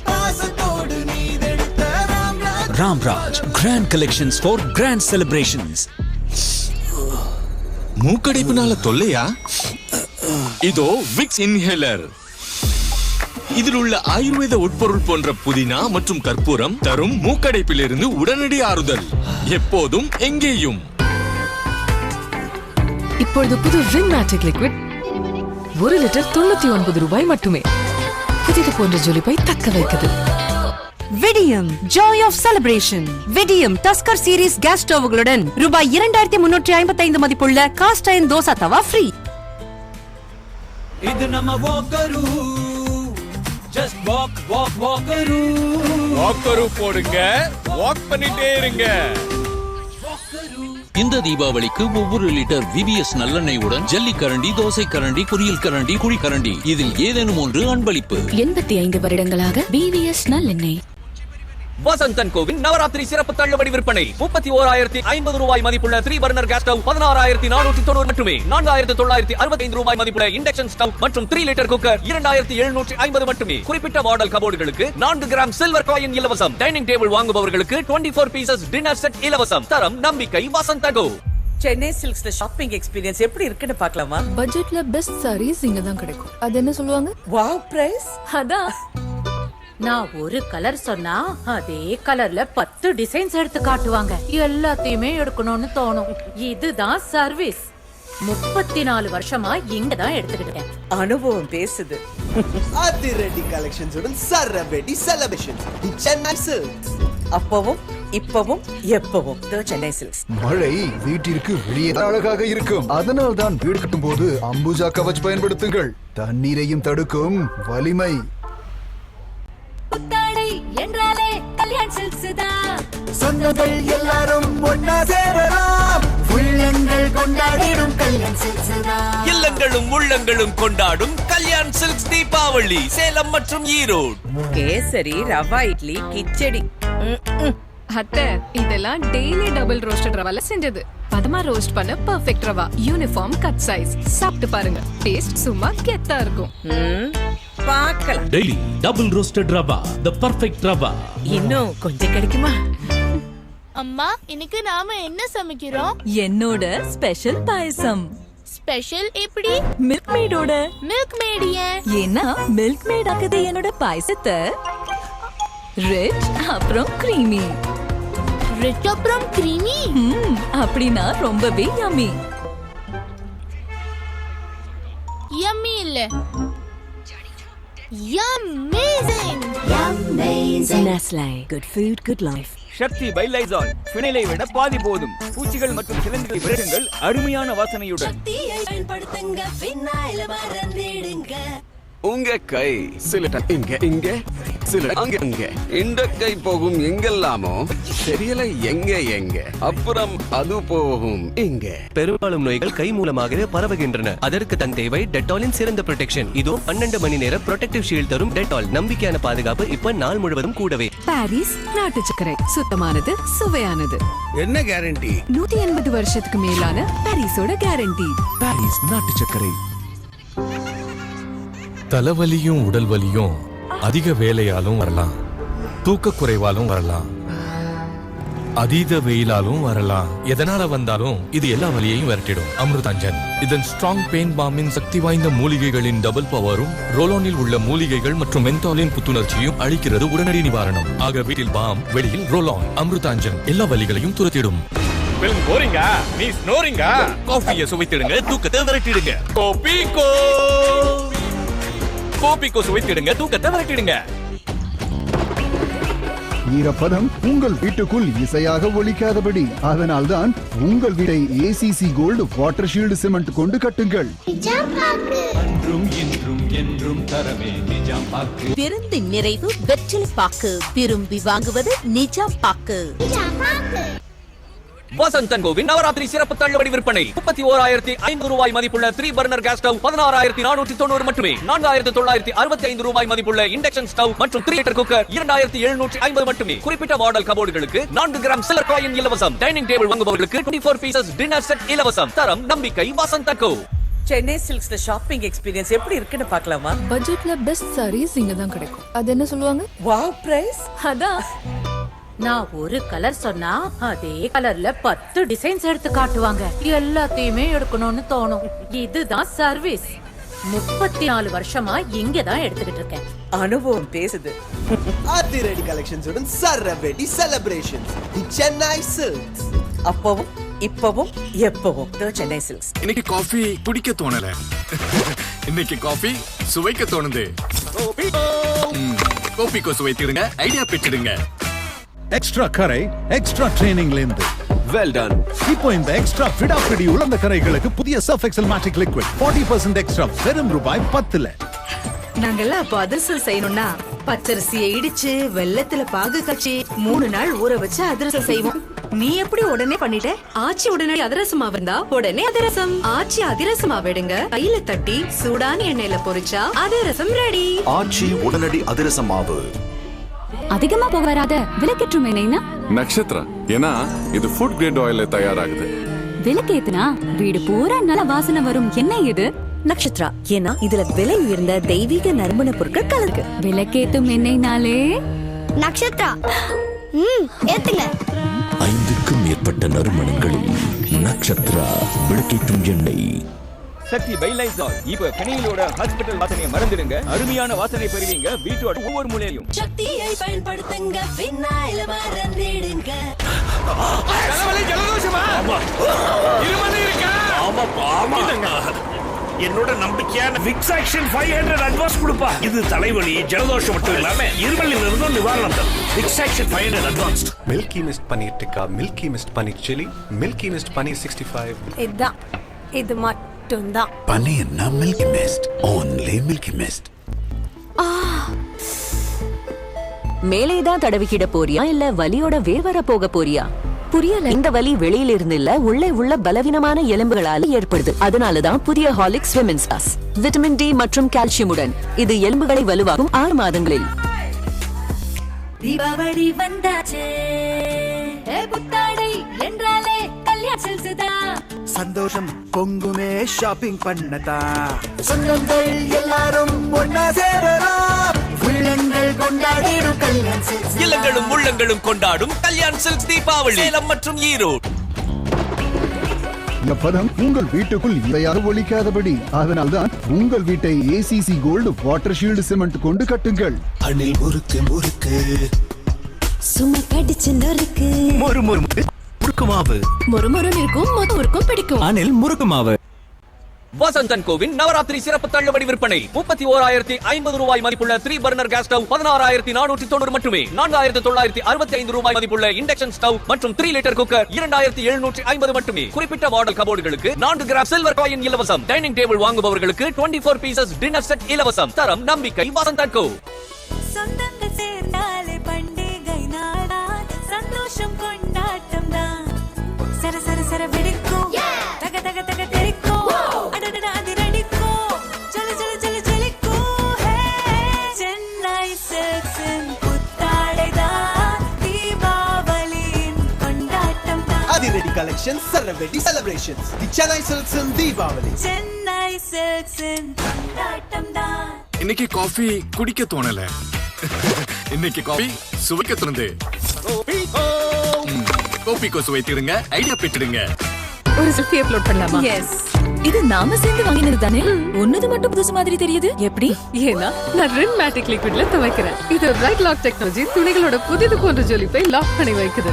பாசத்தோடு நீதெடுத்த Ramraj. Ramraj grand collections for grand celebrations. மூக்கடைப்புனால தொல்லையா? இதோ விக்ஸ் இன்ஹேலர். இதில் உள்ள ஆயுர்வேத உட்பொருள் போன்ற புதினா மற்றும் கற்பூரம் தரும் மூக்கடைப்பிலிருந்து உடனடி ஆறுதல், எப்போதும் எங்கேயும். இப்பொழுது புது ரின் மேஜிக் லிக்விட் 1 லிட்டர் 99 ரூபாய் மட்டுமே. புதிது போன்ற ஜொலிப்பை தக்க வைக்குது. Vidiem joy of celebration. Vidiem tusker series gas ஸ்டவ்களுடன் ரூபாய் 2355 மதிப்புள்ள காஸ்ட் அயர்ன் தோசை தவா ஃப்ரீ. இது நம்ம வாக்கரு. Just walker. வாக்கரு போடுங்க, வாக் பண்ணிட்டே இருங்க. இந்த தீபாவளிக்கு ஒவ்வொரு லிட்டர் விபிஎஸ் நல்லெண்ணெயுடன் ஜல்லி கரண்டி, தோசை கரண்டி, பொரியல் கரண்டி, குழி கரண்டி, இதில் ஏதேனும் ஒன்று அன்பளிப்பு. 85 வருடங்களாக பிவிஎஸ் நல்லெண்ணெய். வசந்தன் கோவின் நவராத்திரி சிறப்பு தள்ளுபடி விற்பனை. 31,050 ரூபாய் மதிப்புள்ள 3 பர்னர் கேஸ் ஸ்டவ் 16,490 மட்டுமே. 4,965 ரூபாய் மதிப்புள்ள இண்டக்ஷன் ஸ்டவ் மற்றும் 3 லிட்டர் குக்கர் 2,750 மட்டுமே. குறிப்பிட்ட மாடல் கபோர்டுகளுக்கு 4 கிராம் சில்வர் காயின் இலவசம். டைனிங் டேபிள் வாங்குபவர்களுக்கு 24 பீசஸ் டின்னர் செட் இலவசம். தரம் நம்பிக்கை வசந்தன் கோ. சென்னை சில்க்ஸ்ல ஷாப்பிங் எக்ஸ்பீரியன்ஸ் எப்படி இருக்குன்னு பார்க்கலாமா? பட்ஜெட்ல பெஸ்ட் சாரீஸ் இங்க தான் கிடைக்கும். அது என்ன சொல்லுவாங்க? Wow price. அதான் நான் ஒரு கலர் சொன்னா அதே கலர்ல 10 டிசைன்ஸ் எடுத்து காட்டுவாங்க. எல்லாத்தையுமே எடுக்கணும்னு தோணும். இதுதான் சர்வீஸ். 34 வருஷமா இங்க தான் எடுத்துக்கிட்டேன். அனுபவம் பேசுது. அதிரடி கலெக்ஷன்ஸ் உடன் சரவெடி செலிப்ரேஷன்ஸ் தி சென்னை சில்க்ஸ். அப்பவும் இப்பவும் எப்பவும் தி சென்னை சில்க்ஸ். மழை வீட்டிற்கு வெளியே அழகாக இருக்கும். அதனால் தான் வீடு கட்டும் போது அம்புஜா கவச் பயன்படுத்துங்கள். தண்ணீரையும் தடுக்கும் வலிமை. புத்தாடை என்றாலே கல்யாண் சில்க்ஸ் தான். சொந்தங்கள் எல்லாரும் ஒன்னா சேரலாம், உள்ளங்கள் கொண்டாடிடும் கல்யாண் சில்க்ஸ் தான். இல்லங்களும் உள்ளங்களும் கொண்டாடும் கல்யாண் சில்க்ஸ் தீபாவளி சேலம் மற்றும் ஈரோடு. கேசரி, ரவா இட்லி, கிச்சடி. அத்தை, இதெல்லாம் டெய்லி டபுள் ரோஸ்டட் ரவால செஞ்சது. பதமா ரோஸ்ட் பண்ண perfect rava. Uniform cut size. சாப்பிட்டு பாருங்க, டேஸ்ட் சும்மா கெத்தா இருக்கும். பார்க்கலாம். Daily double roasted rava, the perfect rava. இன்னும் கொஞ்சம் கிடைக்குமா? அம்மா, இன்னைக்கு நாம என்ன சமைக்கிறோம்? என்னோட ஸ்பெஷல் பாயசம். ஸ்பெஷல் எப்படி? மில்க் மேடோட. மில்க் மேட் ஏன்? ஏன்னா மில்க் மேட் ஆக்குது என்னோட பாயசத்தை ரிச் அப்புறம் கிரீமி. ரிச் அப்புறம் கிரீமி? அப்படின்னா ரொம்பவே யம்மி. யம்மி இல்ல, Yumazing! Nestle. Good food, good life. Shakti by Lysol ஃபினைலை விட பாதி போதும். பூச்சிகள் மற்றும் சிலந்திகளை விரட்டுங்கள் அருமையான வாசனையுடன். பயன்படுத்துங்க, ஃபினைலை மறந்திடுங்க. உங்க கை சில இங்க இங்க சில அங்க அங்க இந்த கை போகும் எங்கெல்லாமோ தெரியல எங்க எங்க அப்புறம் அது போகும் இங்க. பெரும்பாலும் நோய்கள் கை மூலமாகவே பரவுகின்றன. அதற்கு தன் தேவை டெட்டாலின் சிறந்த ப்ரொடெக்ஷன். இதோ 12 மணி நேர ப்ரொடெக்டிவ் ஷீல்ட் தரும் டெட்டால். நம்பிக்கையான பாதுகாப்பு இப்ப நாள் முழுவதும் கூடவே. பாரிஸ் நாட்டு சர்க்கரை, சுத்தமானது, சுவையானது. என்ன கேரண்டி? 180 வருஷத்துக்கு மேலான பாரிஸோட கேரண்டி. பாரிஸ் நாட்டு சர்க்கரை. தலைவலியும் உடல் வலியும் அதிக வேலையாலும் வரலாம், தூக்க குறைவாலும் வரலாம், அதீத வெயிலாலும் வரலாம். எதனால வந்தாலும் இது எல்லா வலியையும் விரட்டிடும். அமிர்தாஞ்சன் இதன் ஸ்ட்ராங் பெயின் பாம்பின் சக்தி வாய்ந்த மூலிகைகளின் டபுள் பவரும் ரோலோனில் உள்ள மூலிகைகள் மற்றும் மென்தாலின் புத்துணர்ச்சியும் அளிக்கிறது உடனடி நிவாரணம். ஆக வீட்டில் பாம், வெளியில் ரோலோன். அமிர்தாஞ்சன் எல்லா வலிகளையும் துரத்திடும். போறீங்க நீ ஸ்னோரிங்க. காஃபியை சுவைத்திடுங்க, தூக்கத்தை விரட்டிடுங்க. கோபிக்கோ சுவைத்திடுங்க, தூக்கத்தை விரட்டிடுங்க. ஈரப்பதம் உங்கள் வீட்டுக்குள் இசையாக ஒலிக்காதபடி, அதனால்தான் உங்கள் வீட்டை ACC cold water shield cement கொண்டு கட்டுங்கள். விருந்து நிறைவு வெற்றிலை பாக்கு. விரும்பி வாங்குவது நிஜாம் பாக்கு. வசந்தன் கோவின் நவராத்திரி சிறப்பு தள்ளுபடி விற்பனை. 31,500 ரூபாய் மதிப்புள்ள 3 பர்னர் கேஸ் ஸ்டவ் 16,490 மட்டுமே. 4,965 ரூபாய் மதிப்புள்ள இண்டக்ஷன் ஸ்டவ் மற்றும் 3 லிட்டர் குக்கர் 2,750 மட்டுமே. குறிப்பிட்ட மாடல் கபோர்டுகளுக்கு 4 கிராம் சில்வர் காயின் இலவசம். டைனிங் டேபிள் வாங்குபவர்களுக்கு 24 பீசஸ் டின்னர் செட் இலவசம். தரம் நம்பிக்கை வசந்தன் கோ. சென்னை சில்க்ஸ்ல ஷாப்பிங் எக்ஸ்பீரியன்ஸ் எப்படி இருக்குன்னு பார்க்கலாமா? பட்ஜெட்ல பெஸ்ட் சாரீஸ் இங்க தான் கிடைக்கும். அது என்ன சொல்லுவாங்க? Wow price. அதான் நான் ஒரு கலர் சொன்னா அதே கலர்ல 10 டிசைன்ஸ் எடுத்து காட்டுவாங்க. எல்லாத்தையுமே எடுக்கணும்னு தோணும். இதுதான் சர்வீஸ். 34 வருஷமா இங்க தான் எடுத்துக்கிட்டு இருக்கேன். அனுபவம் பேசுது. அதிரடி கலெக்ஷன்ஸுடன் சரவெடி செலிப்ரேஷன்ஸ் தி சென்னை சில்க்ஸ். அப்பவும் இப்பவும் எப்பவும் சென்னை சில்க்ஸ். இன்னைக்கு காஃபி குடிக்க தோணல, இன்னைக்கு காஃபி சுவைக்க தோணுது. கோபிக்கோ சுவைத்திடுங்க, ஐடியா பெற்றிடுங்க. எக்ஸ்ட்ரா கரை எக்ஸ்ட்ரா ட்ரெயினிங்ல இருந்து வெல் டன். இப்போ இந்த எக்ஸ்ட்ரா ஃபிடாஃபிடி உலர்ந்த கரைகளுக்கு புதிய surf XL magic liquid 40% extra வெறும் ரூபாய் 10ல. நாங்கெல்லாம் அப்ப அதிரசம் செய்யணும்னா பச்சரிசியை இடிச்சு வெல்லத்துல பாகு காய்ச்சி 3 நாள் ஊற வச்சு அதிரசம் செய்வோம். நீ எப்படி உடனே பண்ணிட்ட? ஆச்சி உடனடி அதிரசமா இருந்தா உடனே அதிரசம். ஆச்சி அதிரசமா விடுங்க, கையில தட்டி சூடான எண்ணெயில பொரிச்சா அதிரசம் ரெடி. ஆச்சி உடனடி அதிரச மாவு. அதிகமா போக வராத விளக்கேற்றும் எண்ணெய்னா நட்சத்திரம். ஏன்னா இது ஃபுட் கிரேட் ஆயில்ல தயாராகுது. விளக்கேத்துனா வீடு பூரா நல்ல வாசனை வரும் எண்ணெய் இது நட்சத்திரா. ஏன்னா இதுல விலை உயர்ந்த தெய்வீக நறுமண பொருட்கள் கலருக்கு. விளக்கேத்தும் எண்ணெய்னாலே நட்சத்திரா. ஏத்துங்க. 5க்கும் மேற்பட்ட நறுமணங்களில் நட்சத்திரா விளக்கேற்றும் எண்ணெய். சக்தி பைலைசால் இப்ப கனியிலோட ஹாஸ்பிடல் வாசனையை மறந்துடுங்க. அருமையான வாசனை பெறுவீங்க வீட்டோட ஒவ்வொரு மூலையிலும். சக்தியை பயன்படுத்துங்க, பின்னாயில மறந்திடுங்க. என்னோட நம்பிக்கையான விக்ஸ் ஆக்ஷன் 500 அட்வான்ஸ் கொடுப்பா. இது தலைவலி ஜலதோஷம் மட்டும் இல்லாம இருமலில் இருந்தும் நிவாரணம் தரும். Vicks action 500 advance. Milky Mist paneer tikka, Milky Mist paneer chilli, Milky Mist paneer 65. இதுதான், இது மட்டும்தான் பன்னீர்னா Milky Mist, only Milky Mist. மேலேதான் தடவிக்கிட போறியா இல்ல வலியோட வேர்வர போக போறியா? புரியல. இந்த வலி வெளியில இருந்து இல்ல, உள்ளே உள்ள பலவீனமான எலும்புகளால ஏற்படுது. அதனாலதான் புதிய ஹாலிக்ஸ் விமென்ஸ் பிளஸ் விட்டமின் டி மற்றும் கால்சியமுடன். இது எலும்புகளை வலுவாக்கும் 6 மாதங்களில். தீபாவளி வந்தாச்சே, புத்தாடை என்றாலே கல்யாண் சில்க்ஸ் தான். சந்தோஷம் பொங்குமே ஷாப்பிங் பண்ணதா. சொந்தங்கள் எல்லாரும் ஒன்னா சேரலாம். உள்ளங்கள் கொண்டாடிடும் கல்யாண் சில்க்ஸ். இல்லங்களும் உள்ளங்களும் கொண்டாடும் கல்யாண் சில்க்ஸ் தீபாவளி சேலம் மற்றும் ஈரோடு. எப்பதம் உங்கள் வீட்டுக்குள் இசையாக ஒலிக்காதபடி, அதனால்தான் உங்கள் வீட்டை ACC cold water shield cement கொண்டு கட்டுங்கள். அணில் முறுக்கு முறுக்கு சும்மா கடிச்சு நொறுக்கு. மொறு மொறு முறுக்கு மாவு. மொறுமொறுன்னு இருக்கும், மொத்தம் இருக்கும் பிடிக்கும். அணில் முறுக்கு மாவு. வசந்தன் கோவின் நவராத்திரி சிறப்பு தள்ளுபடி விற்பனை 31,050 ரூபாய் மதிப்புள்ள 3 பர்னர் கேஸ் ஸ்டவ் 16,490 மட்டுமே. 4,965 ரூபாய் மதிப்புள்ள இண்டக்ஷன் ஸ்டவ் மற்றும் 3 லிட்டர் குக்கர் 2,750 மட்டுமே. குறிப்பிட்ட மாடல் கபோர்டுகளுக்கு 4 கிராம் சில்வர் காயின் இலவசம். டைனிங் டேபிள் வாங்குபவர்களுக்கு 24 பீசஸ் டின்னர் செட் இலவசம். தரம் நம்பிக்கை வசந்தன் கோ. சொந்தங்கள் சேர்ந்தாலே பண்டிகை நாடான் சந்தோஷம் கொண்டாட்டம் தான் சர சர சர வெடிக்கும் தக தக தக தெரிக்கும் அடடட அதிரடிக்கும் ஜல ஜல ஜல ஜலிக்கும் சென்னை சில்க்ஸின் புத்தாடைதான் தீபாவளியின் கொண்டாட்டம் தான் அதிரடி collection சரவெடி celebrations the Chennai சில்க்ஸின் Deepavali Chennai சில்க்ஸின் கொண்டாட்டம் தான். இன்னைக்கு காஃபி குடிக்க தோணல. இன்னைக்கு காஃபி சுவைக்க தோணுது. கோபிக்கோ சுவைத்திடுங்க, ஐடியா பெற்றிடுங்க. ஒரு செல்ஃபி அப்லோட் பண்ணலாமா? எஸ். இது நாம சேர்ந்து வாங்கினது தானே? ஒன்னது மட்டும் புதுசு மாதிரி தெரியுது. எப்படி? ஏன்னா நான் ரின் மேட்டிக் லிக்விட்ல துவைக்கிறேன். இது பிரைட் லாக் டெக்னாலஜி துணிகளோட புதிது போன்ற ஜொலிப்பை லாக் பண்ணி வைக்குது.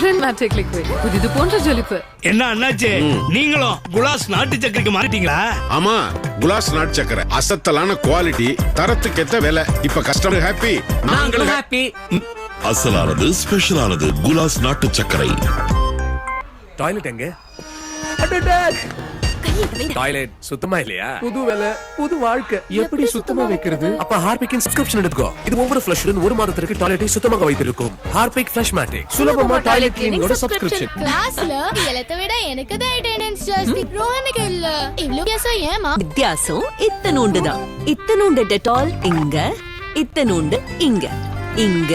ரின் மேட்டிக் லிக்விட் புதிது போன்ற ஜொலிப்பு. என்ன அண்ணாச்சே, நீங்களும் குலாஸ் நாட்டு சக்கரைக்கு மாறிட்டீங்களா? ஆமா, குலாஸ் நாட்டு சக்கரை அசத்தலான குவாலிட்டி, தரத்துக்கேத்த விலை. இப்ப கஸ்டமர் ஹாப்பி, நாங்களும் ஹாப்பி. அசலானது ஸ்பெஷலானது குலாஸ் நாட்டு சக்கரை. டாய்லெட் எங்க? டாய்லெட் சுத்தமா இல்லையா? புது வேலை புது வாழ்க்கை, எப்படி சுத்தமா வைக்கிறது? அப்ப ஹார்பிக்கின் சப்ஸ்கிரிப்ஷன் எடுத்துக்கோ. இது ஒவ்வொரு ஃப்ளஷுடன் ஒரு மாதத்திற்கு டாய்லெட்டை சுத்தமாக வைத்திருக்கும். ஹார்பிக் ஃப்ளஷ் மேட்டிக் சுலபமா டாய்லெட் கிளீனிங்கோட சப்ஸ்கிரிப்ஷன். கிளாஸ்ல எல்லாத்த விட எனக்கு தான் அட்டெண்டன்ஸ் ஜாஸ்தி. ரோஹனுக்கு இல்ல. இவ்ளோ வித்தியாசம் ஏமா? வித்தியாசம் இத்தனூண்டு தான். இத்தனூண்டு டெட்டால் இங்க, இத்தனூண்டு இங்க, இங்க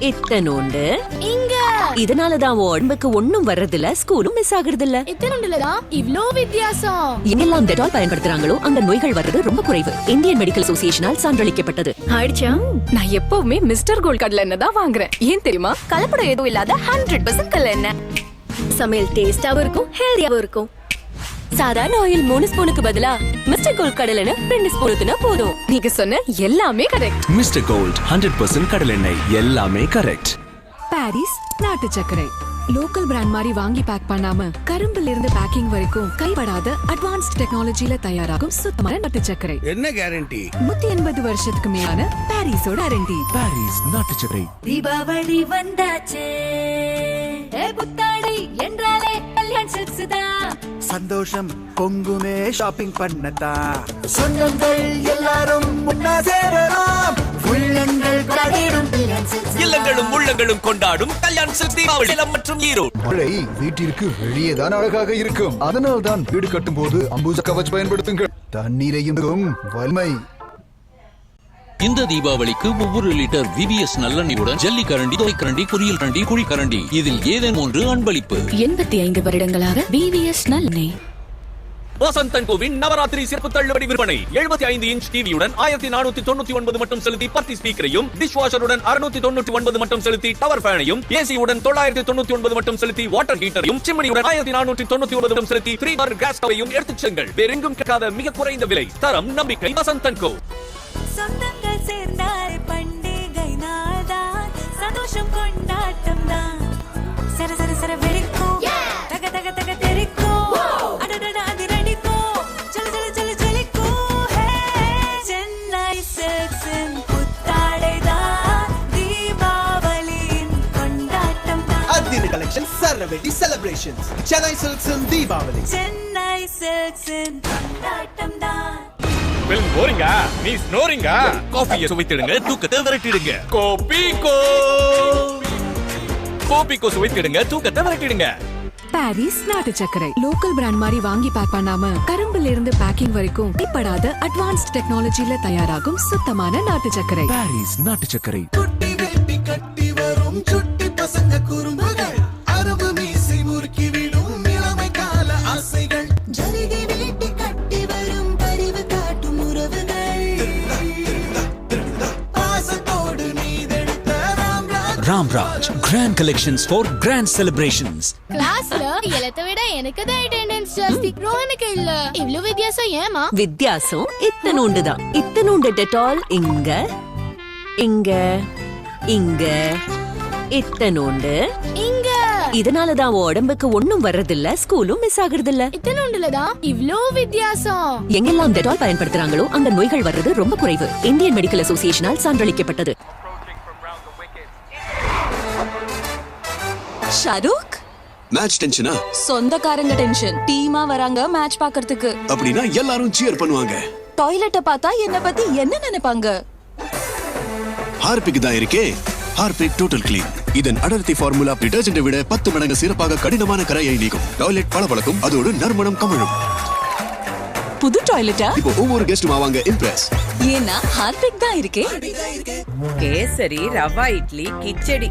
இத்தனூண்டு இங்க. இதனாலதான் உடம்புக்கு ஒண்ணும் வர்றதில்ல, ஸ்கூலும் மிஸ் ஆகுறது இல்ல. இத்தனூண்டுலதான் இவ்ளோ வித்தியாசம். எங்கெல்லாம் டெட்டால் பயன்படுத்துறாங்களோ அங்க நோய்கள் வர்றது ரொம்ப குறைவு. இந்தியன் மெடிக்கல் அசோசியேஷனால் சான்றளிக்கப்பட்டது. ஆயிடுச்சா? நான் எப்பவுமே மிஸ்டர் கோல்ட் கடலை எண்ணெய் தான் வாங்குறேன். ஏன் தெரியுமா? கலப்படம் எதுவும் இல்லாத 100% கடலை எண்ணெய். சமையல் டேஸ்டாவும் இருக்கும், ஹெல்தியாவும் இருக்கும். சாதாரண ஆயில் 3 ஸ்பூனுக்கு பதிலா மிஸ்டர் கோல்ட் கடலை எண்ணெய் 2 ஸ்பூன் ஊத்துனா போதும். நீங்க சொன்ன எல்லாமே கரெக்ட். மிஸ்டர் கோல்ட் 100% கடலெண்ணெய், எல்லாமே கரெக்ட். பாரிஸ் நாட்டு சர்க்கரை லோக்கல் பிராண்ட் மாதிரி வாங்கி பேக் பண்ணாம கரும்புல இருந்து பேக்கிங் வரைக்கும் கைப்படாத அட்வான்ஸ்ட் டெக்னாலஜில தயாராகும் சுத்தமான நாட்டு சர்க்கரை. என்ன கேரண்டி? 180 வருஷத்துக்கு மேலான பாரிஸோட கேரண்டி. பாரிஸ் நாட்டு சர்க்கரை. தீபாவளி வந்தாச்சே, புத்தாடை என்றாலே கல்யாண் சில்க்ஸ் தான். சந்தோஷம் பொங்குமே ஷாப்பிங் பண்ணதா. சொந்தங்கள் எல்லாரும் முன்னா சேரலாம். உள்ளங்கள் கொண்டாடிடும் இல்லங்களும் உள்ளங்களும் கொண்டாடும் கல்யாண் சில்க்ஸ் தீபாவளி மற்றும் ஈரோடு. மழை வீட்டிற்கு வெளியேதான் அழகாக இருக்கும். அதனால் தான் வீடு கட்டும் போது அம்புஜா கவச் பயன்படுத்துங்கள். தண்ணீரையும் வலிமை. இந்த தீபாவளிக்கு ஒவ்வொரு லிட்டர் VVS நல்லெண்ணெயுடன் ஜல்லி கரண்டி, தோய் கரண்டி, பொரியல் கரண்டி, குழி கரண்டி, இதில் ஏதேனும் ஒன்று அன்பளிப்பு. 85 வருடங்களாக VVS நல்லெண்ணெய். வசந்தன் கோவின் நவராத்திரி சிறப்பு தள்ளுபடி விற்பனை 75 இன்ச் டிவியுடன் 1499 மட்டும் செலுத்தி பர்த்தி ஸ்பீக்கரையும், டிஷ் வாஷருடன் 699 மட்டும் செலுத்தி டவர் ஃபேனையும், ஏசியுடன் 999 மட்டும் செலுத்தி வாட்டர் ஹீட்டரையும், சிம்னியுடன் 1499 மட்டும் செலுத்தி 3 பர்னர் கேஸ் ஸ்டவையும் எடுத்துச் செல்லுங்கள். வேறெங்கும் கிடைக்காத மிக குறைந்த விலை, தரம் நம்பிக்கை வசந்தன் கோ. சொந்தங்கள் சேர்ந்தாலே பண்டிகை நாள்தான் சந்தோஷம் கொண்டாட்டம் தான் சர சர சர வெடிக்கும் தக தக தக தெரிக்கும் அடடட அதிரடிக்கும் ஜல ஜல ஜல ஜலிக்கும் சென்னை சில்க்ஸின் புத்தாடைதான் தீபாவளியின் கொண்டாட்டம் தான். அதிரடி கலெக்ஷன் சரவெடி செலிப்ரேஷன்ஸ் சென்னை சில்க்ஸின் தீபாவளி. சென்னை சில்க்ஸின் கொண்டாட்டம் தான். பில் போரிங்க, நீ ஸ்னோரிங்க. காஃபியை சுவைத்திடுங்க, தூக்கத்தை விரட்டிடுங்க. கோபிகோ சுவைத்திடுங்க, தூக்கத்தை விரட்டிடுங்க. பாரிஸ் நாட்டு சர்க்கரை லோக்கல் பிராண்ட் மாதிரி வாங்கி பேக் பண்ணாம கரும்புல இருந்து பேக்கிங் வரைக்கும் கைப்படாத அட்வான்ஸ்ட் டெக்னாலஜில தயாராகும் சுத்தமான நாட்டு சர்க்கரை. பாரிஸ் நாட்டு சர்க்கரை. குட்டி வேட்டி கட்டி வரும் சுட்டி பசங்க குறும்புகள், அரபு மீசை முறுக்கி விடும் இளமை கால ஆசைகள். ஜரிகை வேட்டி கட்டி வரும் பரிவு காட்டும் உறவுகள். பாசத்தோடு நீதெடுத்த Ramraj grand collections for grand celebrations. கிளாஸ்ல எல்லாத்த விட எனக்கு தான் அட்டெண்டன்ஸ் ஜாஸ்தி. ரோஹனுக்கு இல்ல. இவ்ளோ வித்தியாசம் ஏமா? வித்தியாசம் இத்தனூண்டு தான். இத்தனூண்டு டெட்டால் இங்க, இங்க, இங்க, இத்தனூண்டு இங்க. இதனாலதான் உன் உடம்புக்கு ஒண்ணும் வர்றதில்ல, ஸ்கூலும் மிஸ் ஆகுறது இல்ல. இத்தனோண்டுலதான் இவ்ளோ வித்தியாசம். எங்கெல்லாம் டெட்டால் பயன்படுத்துறாங்களோ அங்க நோய்கள் வர்றது ரொம்ப குறைவு. இந்தியன் மெடிக்கல் அசோசியேஷனால் சான்றளிக்கப்பட்டது. ஷாருக், மேட்ச் டென்ஷனா? சொந்தக்காரங்க டென்ஷன். டீமா வராங்க மேட்ச் பார்க்கிறதுக்கு. அப்படின்னா எல்லாரும் cheer பண்ணுவாங்க. டாய்லெட்ட பார்த்தா என்ன பத்தி என்ன நினைப்பாங்க? ஹார்பிக் தான் இருக்கே. Harpic total clean. இதன் அடர்த்தி ஃபார்முலா டிடர்ஜென்ட்டை விட 10 மடங்கு சிறப்பாக கடினமான கரையை நீக்கும். டாய்லெட் பளபளக்கும், அதோடு நறுமணம் கமழும். புது டாய்லெட்டா? இப்போ ஒவ்வொரு கெஸ்டும் ஆவாங்க இம்ப்ரெஸ். ஏன்னா ஹார்பிக் தான் இருக்கே. கேசரி, ரவா இட்லி, கிச்சடி.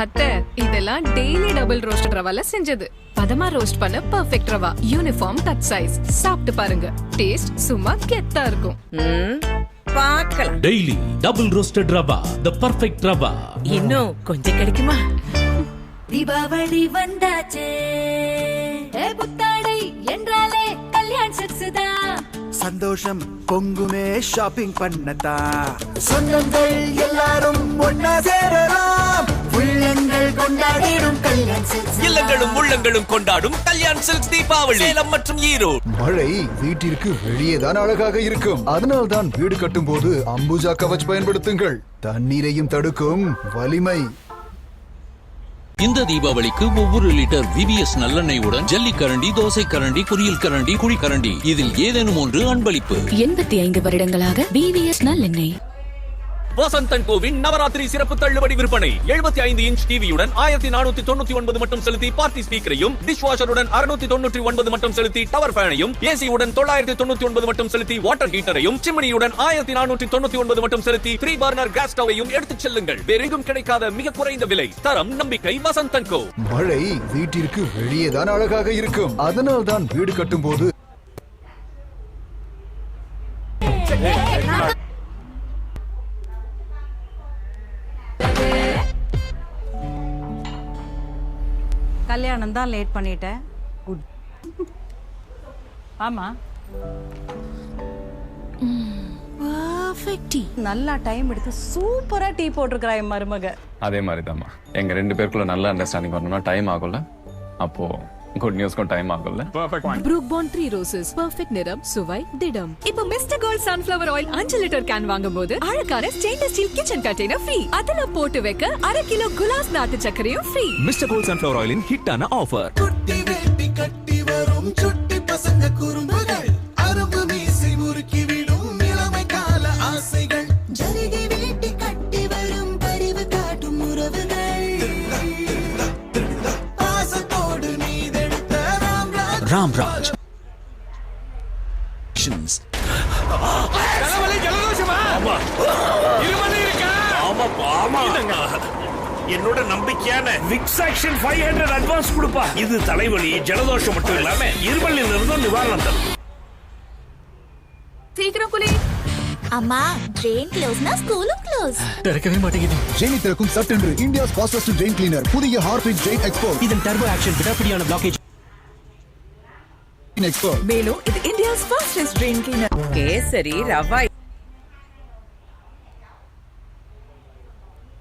அத்தை, இதெல்லாம் டெய்லி டபுள் ரோஸ்ட் ரவால செஞ்சது. பதமா ரோஸ்ட் பண்ண perfect rava, uniform cut size. சாப்பிட்டு பாருங்க, டேஸ்ட் சும்மா கெத்தா இருக்கும். பார்க்கலாம். Daily double roasted rava, the perfect rava. இன்னும் கொஞ்சம் கிடைக்குமா? தீபாவளி வந்தாச்சே, புத்தாடை என்றாலே கல்யாண் சில்க்ஸ் தான். சந்தோஷம் பொங்குமே ஷாப்பிங் பண்ணதா. சொந்தங்கள் எல்லாரும் ஒன்னா சேரலாம். உள்ளங்கள் கொண்டாடிடும் கல்யாண் சில்க்ஸ். இல்லங்களும் உள்ளங்களும் கொண்டாடும் கல்யாண் சில்க்ஸ் தீபாவளி சேலம் மற்றும் ஈரோடு. மழை வீட்டிற்கு வெளியேதான் அழகாக இருக்கும். அதனால்தான் வீடு கட்டும் போது அம்புஜா கவச் பயன்படுத்துங்கள். தண்ணீரையும் தடுக்கும் வலிமை. இந்த தீபாவளிக்கு ஒவ்வொரு லிட்டர் விவிஎஸ் நல்லெண்ணெயுடன் ஜல்லிக்கரண்டி, தோசை கரண்டி, பொரியல் கரண்டி, குழி கரண்டி இதில் ஏதேனும் ஒன்று அன்பளிப்பு. 85 வருடங்களாக விவிஎஸ் நல்லெண்ணெய். வசந்தன் கோவின் நவராத்திரி சிறப்பு தள்ளுபடி விற்பனை. 75 இன்ச் டிவியுடன் 1499 மட்டும் செலுத்தி பார்ட்டி ஸ்பீக்கரையும், டிஷ் வாஷருடன் 699 மட்டும் செலுத்தி டவர் ஃபேனையும், ஏசியுடன் 999 மட்டும் செலுத்தி வாட்டர் ஹீட்டரையும், சிம்னியுடன் 1499 மட்டும் செலுத்தி 3 பர்னர் கேஸ் ஸ்டவ்வையும் எடுத்துச் செல்லுங்கள். வேறெங்கும் கிடைக்காத மிக குறைந்த விலை, தரம், நம்பிக்கை வசந்தன் கோ. மழை வீட்டிற்கு வெளியேதான் அழகாக இருக்கும். அதனால்தான் வீடு கட்டும் போது கல்யாணம் தான் லேட் பண்ணிட்டேன். குட். ஆமா, பர்ஃபெக்ட். நல்லா டைம் எடுத்து சூப்பரா டீ போட்டிருக்கிறா என் மருமக. அதே மாதிரி தாம்மா, எங்க 2 பேருக்குள்ள நல்ல அண்டர்ஸ்டாண்டிங் வரணும்னா டைம் ஆகும்ல. அப்போ குட் நியூஸ்க்கும் டைம் ஆகும்ல. ப்ரூக் பாண்ட் 3 ரோசஸ், பெர்ஃபெக்ட் நிறம், சுவை, திடம். இப்போ mister gold sunflower oil 5 litre can வாங்கும்போது அழகான stainless steel kitchen container free. அதுல போட்டு வைக்க அரை கிலோ குலாஸ் நாட்டு சர்க்கரையும் ஃப்ரீ. மிஸ்டர் கோல்ட் சன்ஃப்ளவர் ஆயிலின் ஹிட்டான ஆஃபர். குட்டி வேட்டி கட்டி வரும் சுட்டி பசங்க குறும்புகள். அரும்பு மீசை முறுக்கி விடும் இளமை கால ஆசைகள். ஜரிகை வேட்டி கட்டி வரும் பரிவு காட்டும் உறவுகள். பாசத்தோடு நீதெடுத்த ராம்ராஜ். என்னோட நம்பிக்கையான விக்ஸ் ஆக்ஷன் 500 அட்வான்ஸ் கொடுப்பா. இது தலைவலி, ஜலதோஷம் மட்டும் இல்லாம இருமலில் இருந்து நிவாரணம் தரும். சீக்கிரம் புலி. அம்மா, ட்ரெயின் க்ளோஸ்னா ஸ்கூலும் க்ளோஸ். திறக்கவே மாட்டேங்குது. ஜெனி திறக்கும் சட்டென்று இந்தியாஸ் ஃபாஸ்டஸ்ட் ட்ரெயின் கிளீனர் புதிய ஹார்பிக் ட்ரெயின் எக்ஸ்போர்ட். இதன் டர்போ ஆக்ஷன் விடாப்பிடியான பிளாக்கேஜ் எக்ஸ்போர்ட். மேலும் இது இந்தியாஸ் ஃபாஸ்டஸ்ட் ட்ரெயின் கிளீனர். கேசரி, ரவா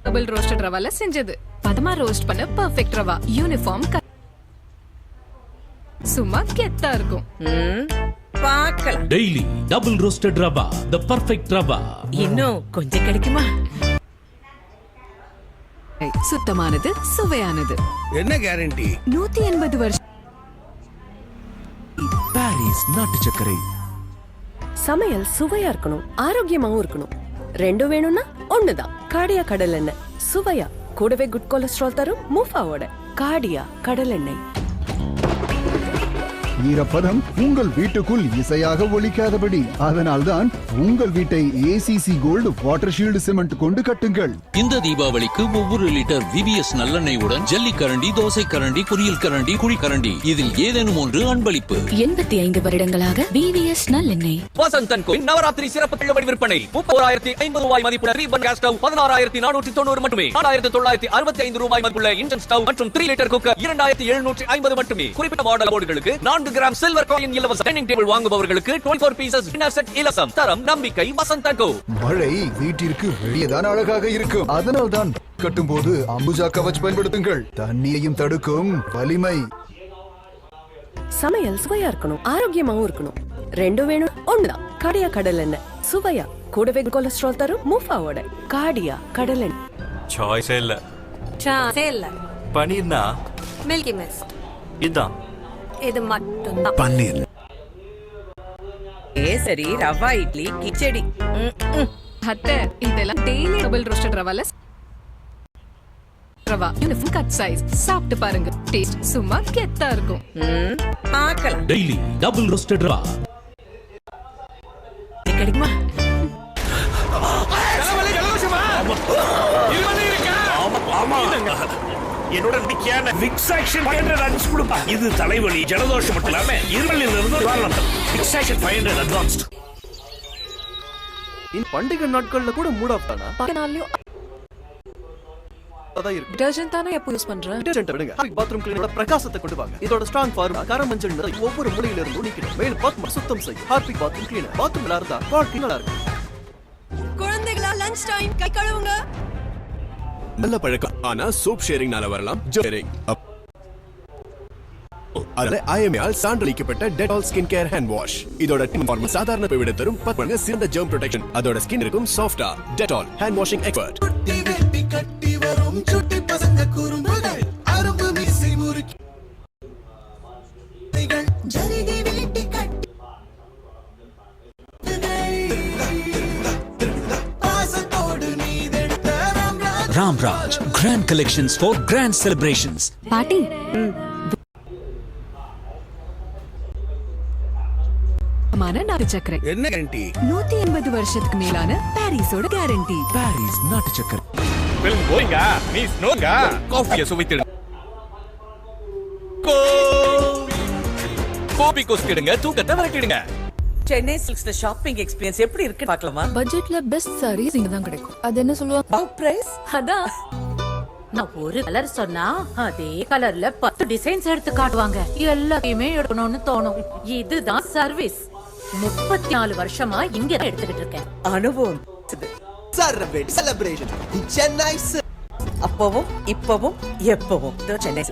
டபுள் ரோஸ்டட் ரவால செஞ்சது. பதமா ரோஸ்ட் பண்ண பெர்ஃபெக்ட் ரவா, யூனிஃபார்ம் சும்மா கெத்தா இருக்கும். பார்க்கலாம். Daily double roasted rava, the perfect rava. இன்னும் கொஞ்சம் கிடைக்குமா? சுத்தமானது, சுவையானது. என்ன கேரண்டி? 180 வருஷம். பாரிஸ் நாட்டு சர்க்கரை. சமையல் சுவையா இருக்கணும், ஆரோக்கியமாவும் இருக்கணும். ரெண்டும் வேணும்னா ஒண்ணுதான். காடியா கடல் எண்ணெய். சுவையா, கூடவே குட் கொலஸ்ட்ரால் தரும் மூஃபாவோட காடியா கடல் எண்ணெய். ஈரப்பதம் உங்கள் வீட்டுக்குள் இசையாக ஒலிக்காதபடி. அதனால்தான் உங்கள் வீட்டை ACC cold water shield cement கொண்டு கட்டுங்கள். இந்த தீபாவளிக்கு ஒவ்வொரு லிட்டர் விவிஎஸ் நல்லெண்ணெயுடன் ஜல்லிக்கரண்டி, தோசை கரண்டி, பொரியல் கரண்டி, குழி கரண்டி இதில் ஏதேனும் ஒன்று அன்பளிப்பு. 85 வருடங்களாக விவிஎஸ் நல்லெண்ணெய். வசந்தன் கோவின் நவராத்திரி சிறப்பு தள்ளுபடி விற்பனை. 30,050 ரூபாய் மதிப்புள்ள 3 பர்னர் கேஸ் ஸ்டவ் 16,490 மட்டுமே. 4,965 ரூபாய் மதிப்புள்ள இண்டக்ஷன் ஸ்டவ் மற்றும் 3 லிட்டர் குக்கர் 2,750 மட்டுமே. குறிப்பிட்ட மாடல் போர்டுகளுக்கு 4 கிராம் சில்வர் காயின் இலவசம். டைனிங் டேபிள் வாங்குபவர்களுக்கு 24 பீசஸ் டின்னர் செட் இலவசம். தரம் நம்பிக்கை வசந்த் அண்ட் கோ. மழை வீட்டிற்கு வெளியேதான் அழகாக இருக்கும். அதனால்தான் கட்டும் போது அம்புஜா கவச் பயன்படுத்துங்கள். தண்ணியையும் தடுக்கும் வலிமை. சமையல் சுவையா இருக்கணும், ஆரோக்கியமாவும் இருக்கணும். ரெண்டும் வேணும். ஒண்ணுதான் காடியா கடல் எண்ணெய். சுவையா கூடவே கொலஸ்ட்ரால் தரும் மூஃபாவோட காடியா கடல் எண்ணெய். சாய்ஸே இல்ல. பன்னீர்னா மில்கி மிஸ்ட். இதான் இது மட்டும்தான் பன்னீர். கேசரி ரவா இட்லி கிச்சடி. அத்தை இதெல்லாம் டெய்லி டபுள் ரோஸ்டட் ரவால ரவா யூனிஃபார்ம் கட் சைஸ் சாப்பிட்டு பாருங்க. டேஸ்ட் சும்மா கெத்தா இருக்கும். பார்க்கலாம். டெய்லி டபுள் ரோஸ்டட் ரவா கிடைக்குமா? என்னோட நம்பிக்கையான விக்ஸ் ஆக்ஷன் 500 அட்வான்ஸ் கொடுப்பா. இது தலைவலி ஜலதோஷம் மட்டும் இல்லாம இருமலில் இருந்து நிவாரணம் தரும். Vicks action 500 advanced. இந்த பண்டிகை நாட்கள்ல கூட மூட் ஆஃப் தானா? பக்கனாலயும் அதான் இருக்கு. டிடர்ஜென்ட் தானே எப்போ யூஸ் பண்றேன்? டிடர்ஜென்ட் விடுங்க. பாத்ரூம் கிளீனரோட பிரகாசத்தை கொண்டு வாங்க. இதோட ஸ்ட்ராங் ஃபார்முலா கரமஞ்சள் நிறை ஒவ்வொரு மூலையில இருந்து நீக்கிடும். மேலும் பாத்ரூம் சுத்தம் செய்யும். Harpic bathroom cleaner. பாத்ரூம்ல இருந்தா குவாலிட்டி நல்லா இருக்கும். குழந்தைகளா லஞ்ச் டைம் கை கழுவுங்க. நல்ல பழக்கம். ஆனா சோப் ஷேரிங்னால வரலாம் ஷேரிங். அதுல ஐஎம்ஏஆல் சான்றளிக்கப்பட்ட Dettol skin care hand wash. இதோட ஃபார்முலா சாதாரண விட தரும் 10 மடங்கு சிறந்த ஜெர்ம் ப்ரொடெக்ஷன். அதோட ஸ்கின் இருக்கும் சாஃப்டா. Dettol hand washing expert. கட்டி வரும் சுட்டி பசங்க குறும்புகள் அரும்பு மீசை முறுக்கி ஜரிகை வேட்டி கட்டி பாசத்தோடு நீதெடுத்த Ramraj Grand Collections for Grand Celebrations. பாட்டி நாட்டு சக்கரை என்ன கேரண்டி? 180 வருஷத்துக்கு மேலான பாரிஸோட கேரண்டி. Paris நாட்டு சக்கரை. வெல்லும் போயிங்க நீ ஸ்னோங்க காஃபியை சுவைத்திடுங்க. கோபி கொஸ்டிடுங்க தூக்கத்தை விரட்டிடுங்க. சென்னை சில்க்ஸ்ல ஷாப்பிங் எக்ஸ்பீரியன்ஸ் எப்படி இருக்கு பார்க்கலாமா? பட்ஜெட்ல பெஸ்ட் சாரீஸ் இங்க தான் கிடைக்கும். அது என்ன சொல்லுவாங்க? Love price. அதான் நான் ஒரு கலர் சொன்னா அதே கலர்ல 10 டிசைன்ஸ் எடுத்து காட்டுவாங்க. எல்லாத்தையுமே எடுக்கணும்னு தோணும். இதுதான் சர்வீஸ். 34 வருஷமா இங்க எடுத்துக்கிட்டு இருக்கேன். அனுபவம். செலிப்ரேஷன் சென்னை. அப்பவும் இப்பவும் எப்பவும் சென்னை